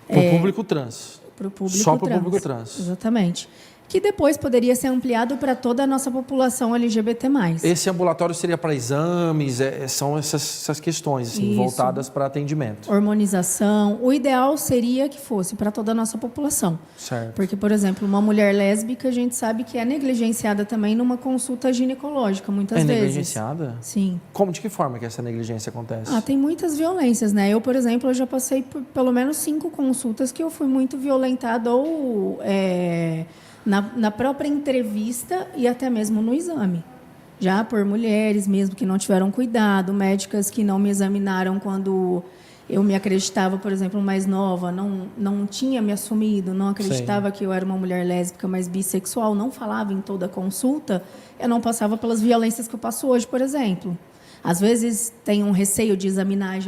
Para o público trans. Só para o público trans. Exatamente. Que depois poderia ser ampliado para toda a nossa população LGBT+. Esse ambulatório seria para exames, são essas questões assim, voltadas para atendimento. Hormonização. O ideal seria que fosse para toda a nossa população. Certo. Porque, por exemplo, uma mulher lésbica, a gente sabe que é negligenciada também numa consulta ginecológica, muitas vezes. É negligenciada? Sim. De que forma que essa negligência acontece? Tem muitas violências, né? Eu, por exemplo, já passei por pelo menos 5 consultas que eu fui muito violentada ou... Na própria entrevista e até mesmo no exame. Já por mulheres mesmo que não tiveram cuidado, médicas que não me examinaram quando eu me acreditava, por exemplo, mais nova, não tinha me assumido, não acreditava que eu era uma mulher lésbica, mas bissexual, não falava em toda a consulta, eu não passava pelas violências que eu passo hoje, por exemplo. Às vezes tem um receio de examinar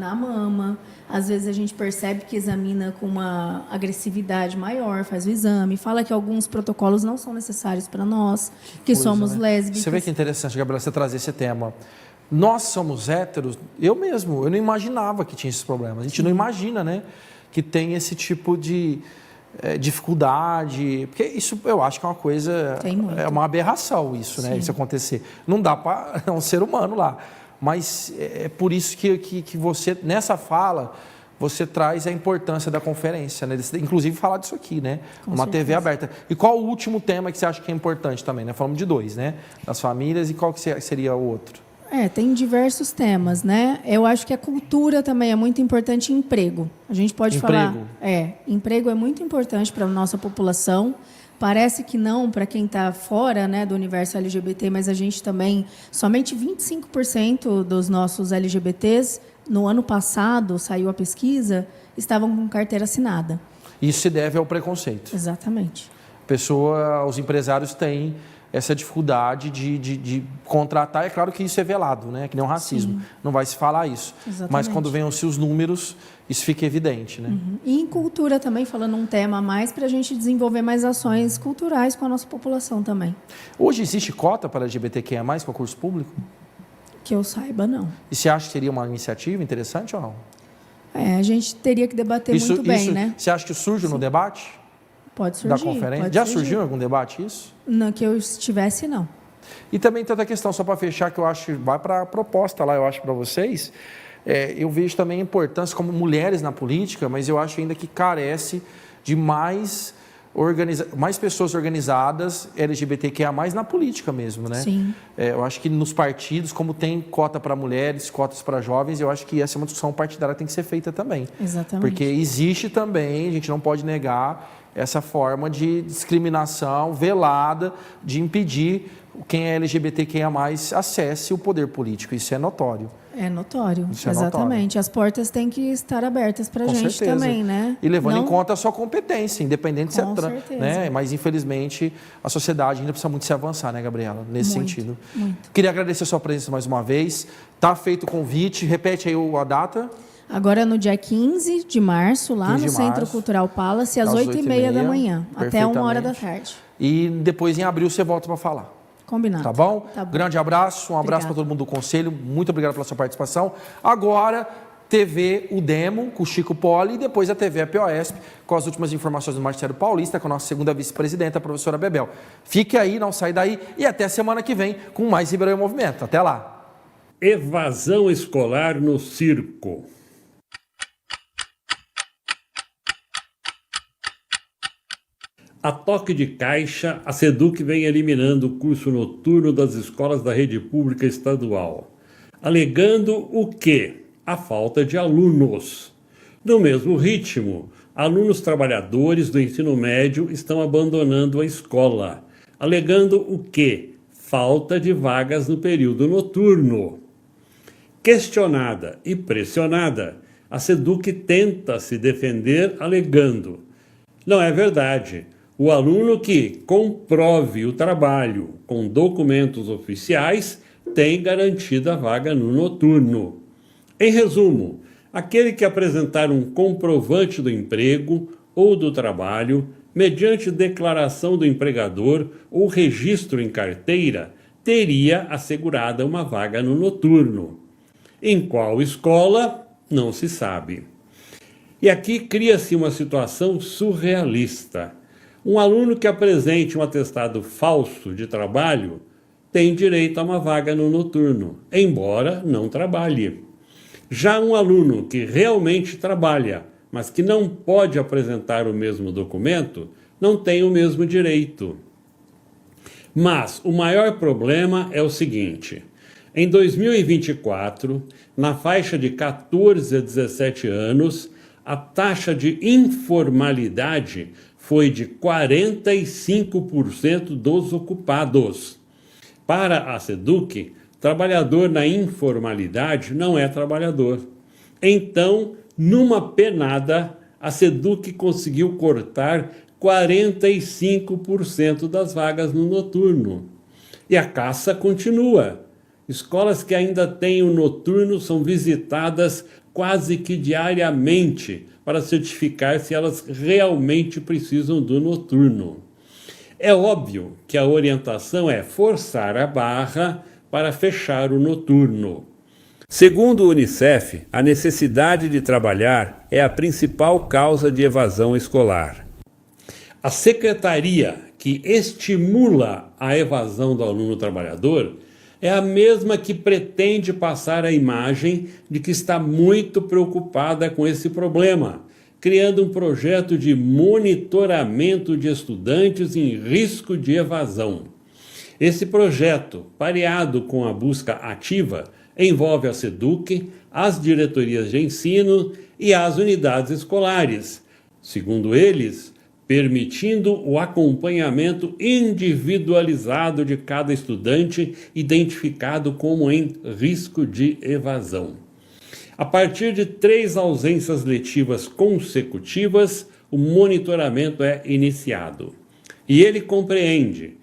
a mama, às vezes a gente percebe que examina com uma agressividade maior, faz o exame, fala que alguns protocolos não são necessários para nós, que somos lésbicas. Você vê que interessante, Gabriela, você trazer esse tema. Nós somos héteros, eu não imaginava que tinha esses problemas. A gente não imagina, né, que tem esse tipo de dificuldade, porque isso eu acho que é uma coisa, é uma aberração isso, né, isso acontecer. Não dá para um ser humano lá, mas é por isso que você, nessa fala, você traz a importância da conferência, né, inclusive falar disso aqui, né, uma TV aberta. E qual o último tema que você acha que é importante também, né, falamos de 2, né, das famílias, e qual que seria o outro? Tem diversos temas, né? Eu acho que a cultura também é muito importante. Emprego. A gente pode falar... Emprego é muito importante para a nossa população. Parece que não para quem está fora, né, do universo LGBT, mas a gente também... Somente 25% dos nossos LGBTs, no ano passado, saiu a pesquisa, estavam com carteira assinada. Isso se deve ao preconceito. Exatamente. Os empresários têm essa dificuldade de contratar. É claro que isso é velado, né? Que nem um racismo. Não vai se falar isso. Exatamente. Mas quando vem os números, isso fica evidente, né? E em cultura também, falando um tema a mais, para a gente desenvolver mais ações culturais com a nossa população também. Hoje existe cota para LGBTQIA+, concurso público? Que eu saiba, não. E você acha que seria uma iniciativa interessante ou não? A gente teria que debater muito bem, né? Você acha que surge no debate? Pode surgir. Da conferência? Já surgiu em algum debate isso? Não, que eu estivesse, não. E também tem outra questão, só para fechar, que eu acho que vai para a proposta lá, eu acho, para vocês. Eu vejo também a importância como mulheres na política, mas eu acho ainda que carece de mais mais pessoas organizadas LGBTQIA+, na política mesmo, né? Sim. Eu acho que nos partidos, como tem cota para mulheres, cotas para jovens, eu acho que essa é uma discussão partidária que tem que ser feita também. Exatamente. Porque existe também, a gente não pode negar, essa forma de discriminação velada, de impedir quem é LGBTQIA+, acesse o poder político. Isso é notório. É notório, Isso é exatamente. notório. As portas têm que estar abertas para a Com gente certeza. também, né? E levando Não- em conta a sua competência, independente se é Com trans, certeza. né? Mas infelizmente a sociedade ainda precisa muito se avançar, né, Gabriela? Nesse Muito, sentido. muito. Queria agradecer a sua presença mais uma vez. Tá feito o convite. Repete aí a data. Agora no dia 15 de março, lá 15 no de Centro março, Cultural Palace, às às 8h30 da manhã, até 1h da perfeitamente. tarde. E depois em abril você volta para falar. Combinado. Tá bom? Tá bom. Grande abraço, um abraço para Obrigada. todo mundo do Conselho. Muito obrigado pela sua participação. Agora, TV O Demo, com o Chico Poli, e depois a TV APOESP, com as últimas informações do Marcelo Paulista, com a nossa segunda vice-presidenta, a professora Bebel. Fique aí, não sai daí, e até semana que vem com mais Ribeirão em Movimento. Até lá! Evasão escolar no circo. A toque de caixa, a SEDUC vem eliminando o curso noturno das escolas da rede pública estadual, alegando o quê? A falta de alunos. No mesmo ritmo, alunos trabalhadores do ensino médio estão abandonando a escola, alegando o quê? Falta de vagas no período noturno. Questionada e pressionada, a SEDUC tenta se defender alegando: não é verdade. O aluno que comprove o trabalho com documentos oficiais tem garantida a vaga no noturno. Em resumo, aquele que apresentar um comprovante do emprego ou do trabalho, mediante declaração do empregador ou registro em carteira, teria assegurada uma vaga no noturno. Em qual escola? Não se sabe. E aqui cria-se uma situação surrealista. Um aluno que apresente um atestado falso de trabalho tem direito a uma vaga no noturno, embora não trabalhe. Já um aluno que realmente trabalha, mas que não pode apresentar o mesmo documento, não tem o mesmo direito. Mas o maior problema é o seguinte: em 2024, na faixa de 14 a 17 anos, a taxa de informalidade foi de 45% dos ocupados. Para a SEDUC, trabalhador na informalidade não é trabalhador. Então, numa penada, a SEDUC conseguiu cortar 45% das vagas no noturno. E a caça continua. Escolas que ainda têm o noturno são visitadas quase que diariamente para certificar se elas realmente precisam do noturno. É óbvio que a orientação é forçar a barra para fechar o noturno. Segundo o Unicef, a necessidade de trabalhar é a principal causa de evasão escolar. A secretaria que estimula a evasão do aluno trabalhador é a mesma que pretende passar a imagem de que está muito preocupada com esse problema, criando um projeto de monitoramento de estudantes em risco de evasão. Esse projeto, pareado com a busca ativa, envolve a SEDUC, as diretorias de ensino e as unidades escolares, segundo eles, permitindo o acompanhamento individualizado de cada estudante identificado como em risco de evasão. A partir de 3 ausências letivas consecutivas, o monitoramento é iniciado. E ele compreende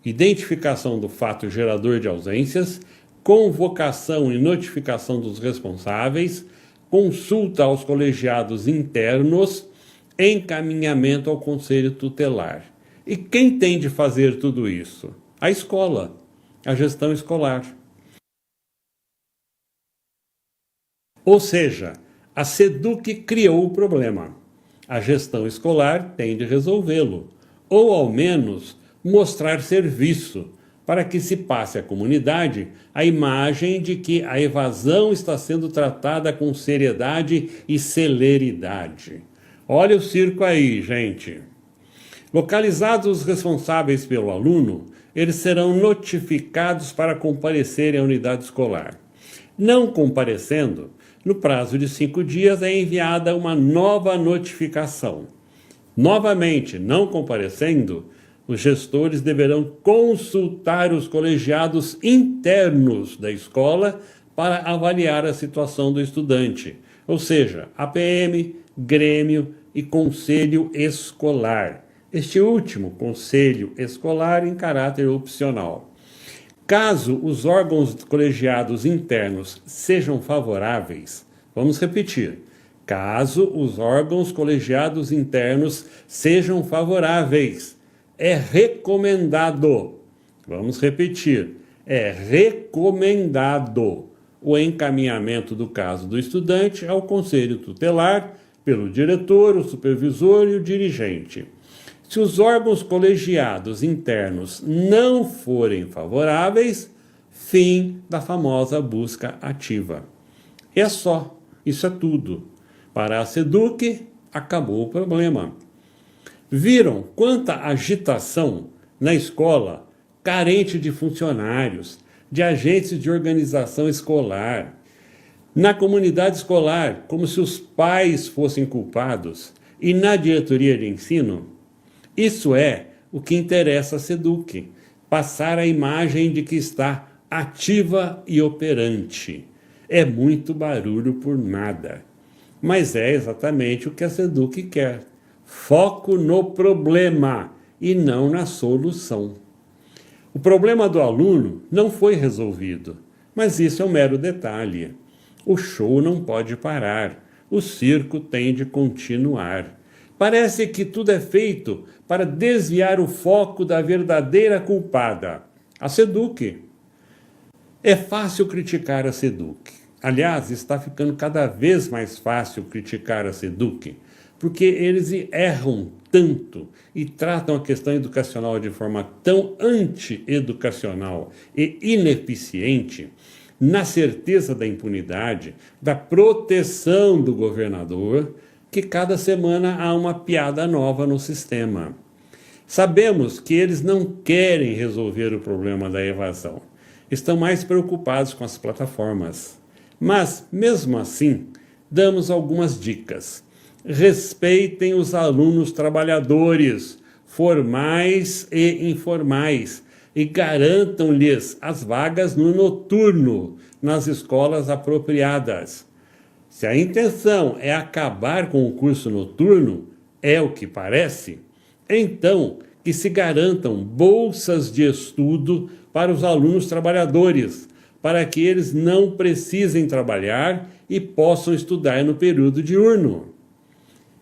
identificação do fato gerador de ausências, convocação e notificação dos responsáveis, consulta aos colegiados internos, encaminhamento ao conselho tutelar. E quem tem de fazer tudo isso? A escola, a gestão escolar. Ou seja, a SEDUC criou o problema. A gestão escolar tem de resolvê-lo, ou ao menos mostrar serviço, para que se passe à comunidade a imagem de que a evasão está sendo tratada com seriedade e celeridade. Olha o circo aí, gente. Localizados os responsáveis pelo aluno, eles serão notificados para comparecerem à unidade escolar. Não comparecendo, no prazo de 5 dias é enviada uma nova notificação. Novamente, não comparecendo, os gestores deverão consultar os colegiados internos da escola para avaliar a situação do estudante, ou seja, APM, Grêmio e Conselho Escolar. Este último, Conselho Escolar, em caráter opcional. Caso os órgãos colegiados internos sejam favoráveis, vamos repetir, caso os órgãos colegiados internos sejam favoráveis, é recomendado, vamos repetir, é recomendado o encaminhamento do caso do estudante ao Conselho Tutelar pelo diretor, o supervisor e o dirigente. Se os órgãos colegiados internos não forem favoráveis, fim da famosa busca ativa. É só, isso é tudo. Para a SEDUC, acabou o problema. Viram quanta agitação na escola, carente de funcionários, de agentes de organização escolar, na comunidade escolar, como se os pais fossem culpados, e na diretoria de ensino? Isso é o que interessa a SEDUC, passar a imagem de que está ativa e operante. É muito barulho por nada. Mas é exatamente o que a SEDUC quer. Foco no problema e não na solução. O problema do aluno não foi resolvido, mas isso é um mero detalhe. O show não pode parar, o circo tem de continuar. Parece que tudo é feito para desviar o foco da verdadeira culpada, a SEDUC. É fácil criticar a SEDUC. Aliás, está ficando cada vez mais fácil criticar a SEDUC, porque eles erram tanto e tratam a questão educacional de forma tão anti-educacional e ineficiente, na certeza da impunidade, da proteção do governador, que cada semana há uma piada nova no sistema. Sabemos que eles não querem resolver o problema da evasão. Estão mais preocupados com as plataformas. Mas, mesmo assim, damos algumas dicas. Respeitem os alunos trabalhadores, formais e informais, e garantam-lhes as vagas no noturno, nas escolas apropriadas. Se a intenção é acabar com o curso noturno, é o que parece, então que se garantam bolsas de estudo para os alunos trabalhadores, para que eles não precisem trabalhar e possam estudar no período diurno.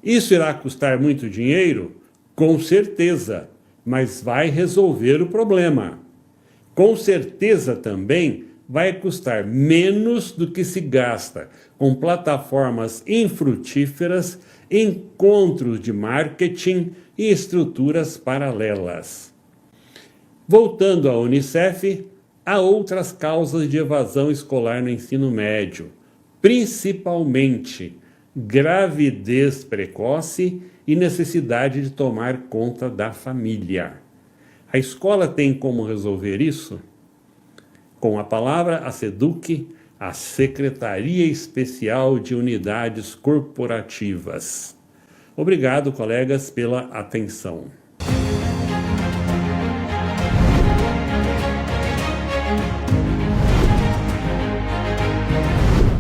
Isso irá custar muito dinheiro? Com certeza, mas vai resolver o problema. Com certeza também vai custar menos do que se gasta com plataformas infrutíferas, encontros de marketing e estruturas paralelas. Voltando à Unicef, há outras causas de evasão escolar no ensino médio, principalmente gravidez precoce e necessidade de tomar conta da família. A escola tem como resolver isso? Com a palavra, a SEDUC, a Secretaria Especial de Unidades Corporativas. Obrigado, colegas, pela atenção.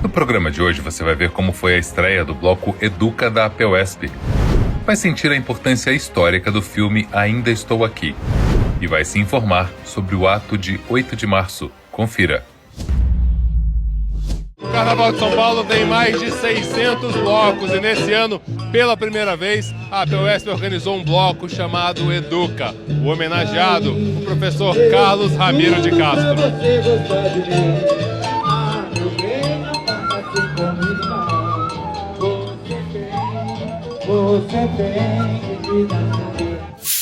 No programa de hoje você vai ver como foi a estreia do bloco Educa da APUESP. Vai sentir a importância histórica do filme Ainda Estou Aqui. E vai se informar sobre o ato de 8 de março. Confira. O Carnaval de São Paulo tem mais de 600 blocos e nesse ano, pela primeira vez, a APUESP organizou um bloco chamado Educa. O homenageado, o professor Carlos Ramiro de Castro.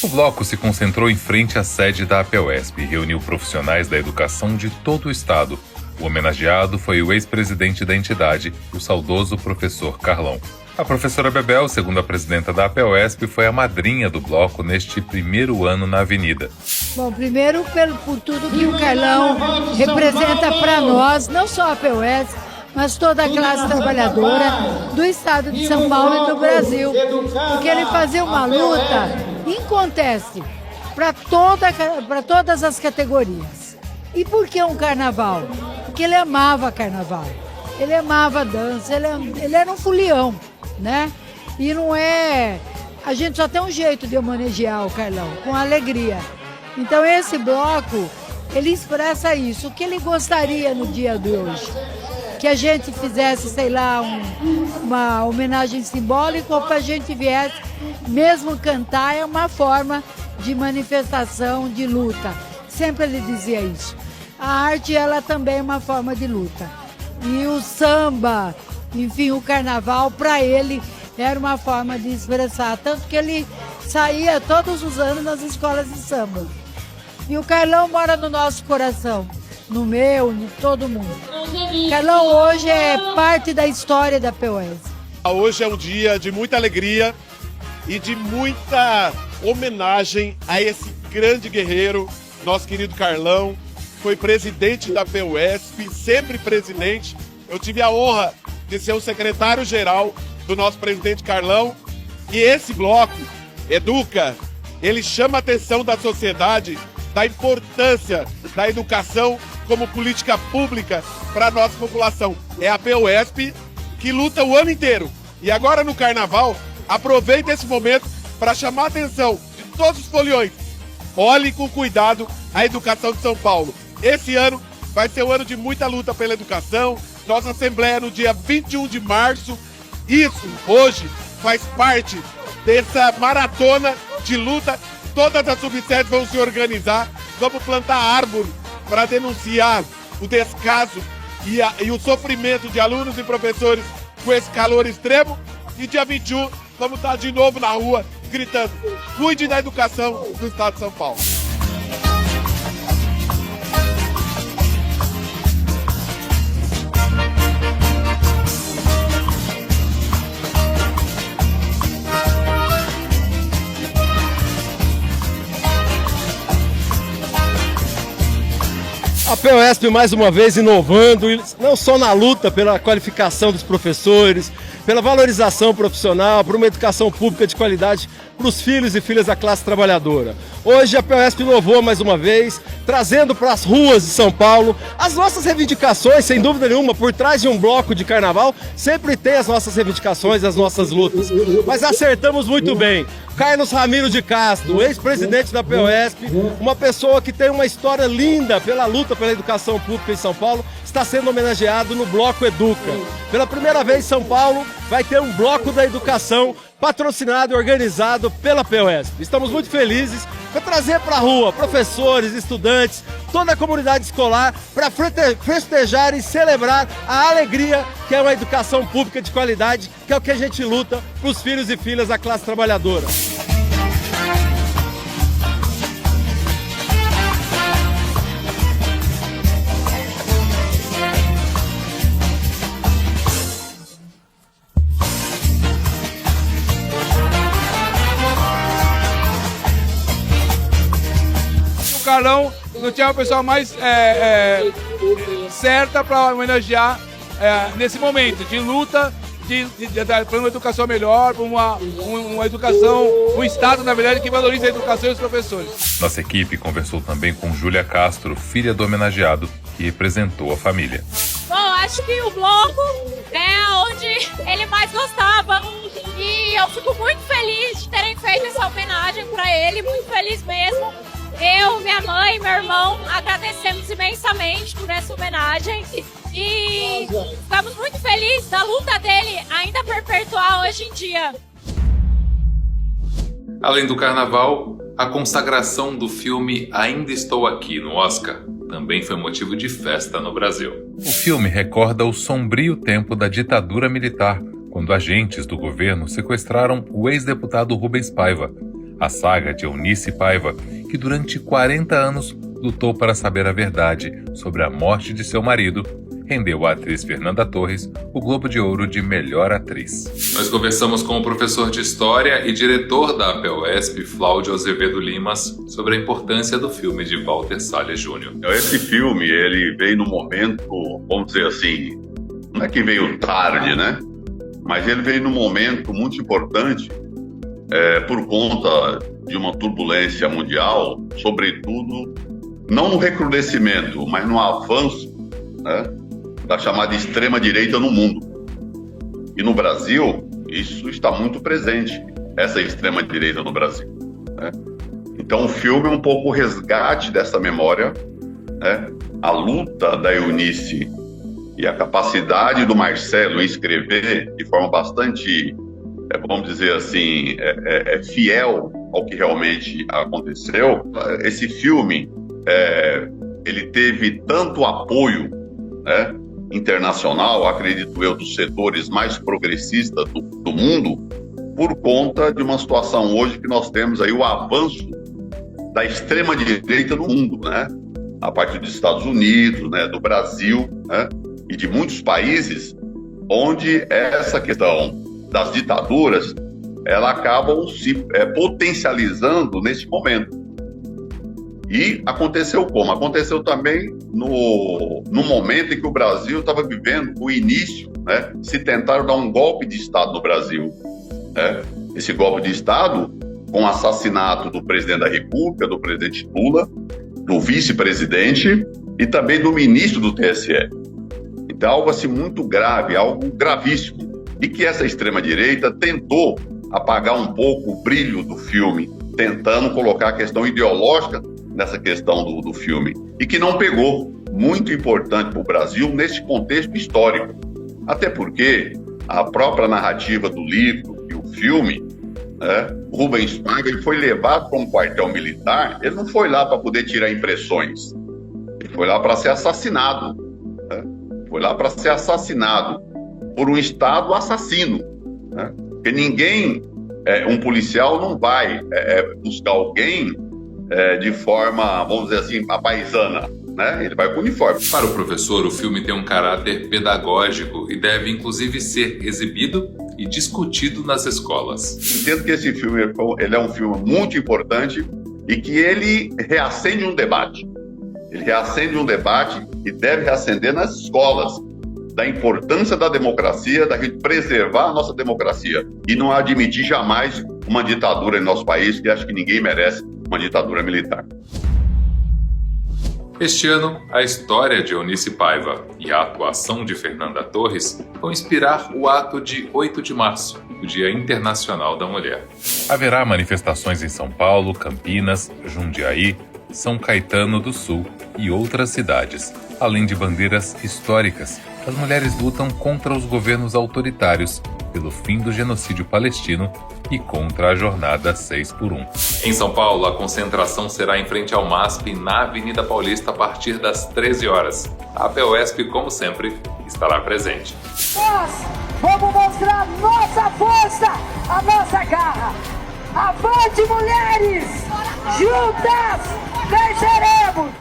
O bloco se concentrou em frente à sede da APUESP e reuniu profissionais da educação de todo o estado. O homenageado foi o ex-presidente da entidade, o saudoso professor Carlão. A professora Bebel, segundo a presidenta da APEUESP, foi a madrinha do bloco neste primeiro ano na Avenida. Bom, primeiro por tudo que o Carlão representa para nós, não só a APEUESP, mas toda a classe trabalhadora do estado de São Paulo e do Brasil. Porque ele fazia uma luta inconteste para todas as categorias. E por que um carnaval? Porque ele amava carnaval, ele amava dança, ele era um folião, né? E não é... A gente só tem um jeito de homenagear o Carlão, com alegria. Então esse bloco, ele expressa isso, o que ele gostaria no dia de hoje. Que a gente fizesse, sei lá, uma homenagem simbólica, ou que a gente viesse, mesmo cantar é uma forma de manifestação, de luta. Sempre ele dizia isso. A arte, ela também é uma forma de luta. E o samba, enfim, o carnaval, para ele, era uma forma de expressar. Tanto que ele saía todos os anos nas escolas de samba. E o Carlão mora no nosso coração. No meu, de todo mundo. Carlão hoje é parte da história da APEUESP. Hoje é um dia de muita alegria e de muita homenagem a esse grande guerreiro, nosso querido Carlão. Foi presidente da APEUESP, sempre presidente. Eu tive a honra de ser o secretário-geral do nosso presidente Carlão. E esse bloco, Educa, ele chama a atenção da sociedade da importância da educação como política pública para a nossa população. É a APEUESP que luta o ano inteiro. E agora no Carnaval, aproveita esse momento para chamar a atenção de todos os foliões. Olhe com cuidado a educação de São Paulo. Esse ano vai ser um ano de muita luta pela educação. Nossa Assembleia no dia 21 de março. Isso, hoje, faz parte dessa maratona de luta. Todas as subsedes vão se organizar. Vamos plantar árvore para denunciar o descaso e o sofrimento de alunos e professores com esse calor extremo. E dia 21, vamos estar de novo na rua, gritando: cuide da educação do estado de São Paulo. A APEUESP mais uma vez inovando, não só na luta pela qualificação dos professores, pela valorização profissional, por uma educação pública de qualidade para os filhos e filhas da classe trabalhadora. Hoje a APEUESP inovou mais uma vez, trazendo para as ruas de São Paulo as nossas reivindicações, sem dúvida nenhuma. Por trás de um bloco de carnaval sempre tem as nossas reivindicações, as nossas lutas. Mas acertamos muito bem. Carlos Ramiro de Castro, ex-presidente da APEUESP, uma pessoa que tem uma história linda pela luta pela educação pública em São Paulo, está sendo homenageado no Bloco Educa. Pela primeira vez em São Paulo vai ter um Bloco da Educação patrocinado e organizado pela APEUESP. Estamos muito felizes para trazer para a rua professores, estudantes, toda a comunidade escolar para festejar e celebrar a alegria que é uma educação pública de qualidade, que é o que a gente luta para os filhos e filhas da classe trabalhadora. O Carlão não tinha uma pessoa mais certa para homenagear nesse momento de luta, para uma educação melhor, para uma educação, um Estado, na verdade, que valoriza a educação e os professores. Nossa equipe conversou também com Júlia Castro, filha do homenageado, que representou a família. Bom, acho que o bloco é onde ele mais gostava e eu fico muito feliz de terem feito essa homenagem para ele, muito feliz mesmo. Eu, minha mãe e meu irmão agradecemos imensamente por essa homenagem e ficamos muito felizes da luta dele ainda perpetuar hoje em dia. Além do carnaval, a consagração do filme Ainda Estou Aqui no Oscar também foi motivo de festa no Brasil. O filme recorda o sombrio tempo da ditadura militar, quando agentes do governo sequestraram o ex-deputado Rubens Paiva. A saga de Eunice Paiva, que durante 40 anos lutou para saber a verdade sobre a morte de seu marido, rendeu à atriz Fernanda Torres o Globo de Ouro de Melhor Atriz. Nós conversamos com o professor de História e diretor da APUESP, Flávio Azevedo Limas, sobre a importância do filme de Walter Salles Jr. Esse filme, ele veio no momento, vamos dizer assim, não é que veio tarde, né? Mas ele veio num momento muito importante por conta de uma turbulência mundial, sobretudo, não no recrudescimento, mas no avanço, né, da chamada extrema-direita no mundo. E no Brasil, isso está muito presente, essa extrema-direita no Brasil, né? Então o filme é um pouco o resgate dessa memória, né? A luta da Eunice e a capacidade do Marcelo em escrever de forma bastante, vamos dizer assim, fiel ao que realmente aconteceu. Esse filme, ele teve tanto apoio, né, internacional, acredito eu, dos setores mais progressistas do mundo, por conta de uma situação hoje que nós temos aí o avanço da extrema-direita no mundo, né? A partir dos Estados Unidos, né, do Brasil, né, e de muitos países onde essa questão das ditaduras, ela acabam se potencializando nesse momento. E aconteceu como? Aconteceu também no momento em que o Brasil estava vivendo o início, né? Se tentaram dar um golpe de Estado no Brasil, né? Esse golpe de Estado com o assassinato do presidente da República, do presidente Lula, do vice-presidente e também do ministro do TSE. Então, algo assim muito grave, algo gravíssimo. E que essa extrema-direita tentou apagar um pouco o brilho do filme, tentando colocar a questão ideológica nessa questão do filme, e que não pegou. Muito importante para o Brasil nesse contexto histórico. Até porque a própria narrativa do livro e o filme, né, Rubens Paiva, ele foi levado para um quartel militar, ele não foi lá para poder tirar impressões, ele foi lá para ser assassinado, né? Foi lá para ser assassinado por um Estado assassino, né? Porque ninguém, um policial não vai buscar alguém de forma, vamos dizer assim, apaisana, né? Ele vai com uniforme. Para o professor, o filme tem um caráter pedagógico e deve inclusive ser exibido e discutido nas escolas. Entendo que esse filme ele é um filme muito importante e que ele reacende um debate. Ele reacende um debate e deve reacender nas escolas, da importância da democracia, da gente preservar a nossa democracia e não admitir jamais uma ditadura em nosso país, que acho que ninguém merece uma ditadura militar. Este ano, a história de Eunice Paiva e a atuação de Fernanda Torres vão inspirar o ato de 8 de março, o Dia Internacional da Mulher. Haverá manifestações em São Paulo, Campinas, Jundiaí, São Caetano do Sul e outras cidades, além de bandeiras históricas. As mulheres lutam contra os governos autoritários, pelo fim do genocídio palestino e contra a jornada 6x1. Em São Paulo, a concentração será em frente ao MASP, na Avenida Paulista, a partir das 13 horas. A APUESP, como sempre, estará presente. Nós vamos mostrar nossa força, a nossa garra. Avante, mulheres! Juntas venceremos!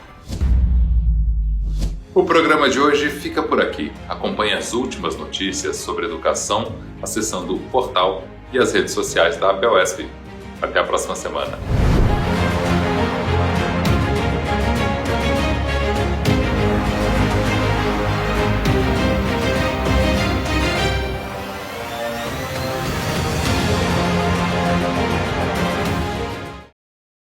O programa de hoje fica por aqui. Acompanhe as últimas notícias sobre educação acessando o portal e as redes sociais da APUESP. Até a próxima semana.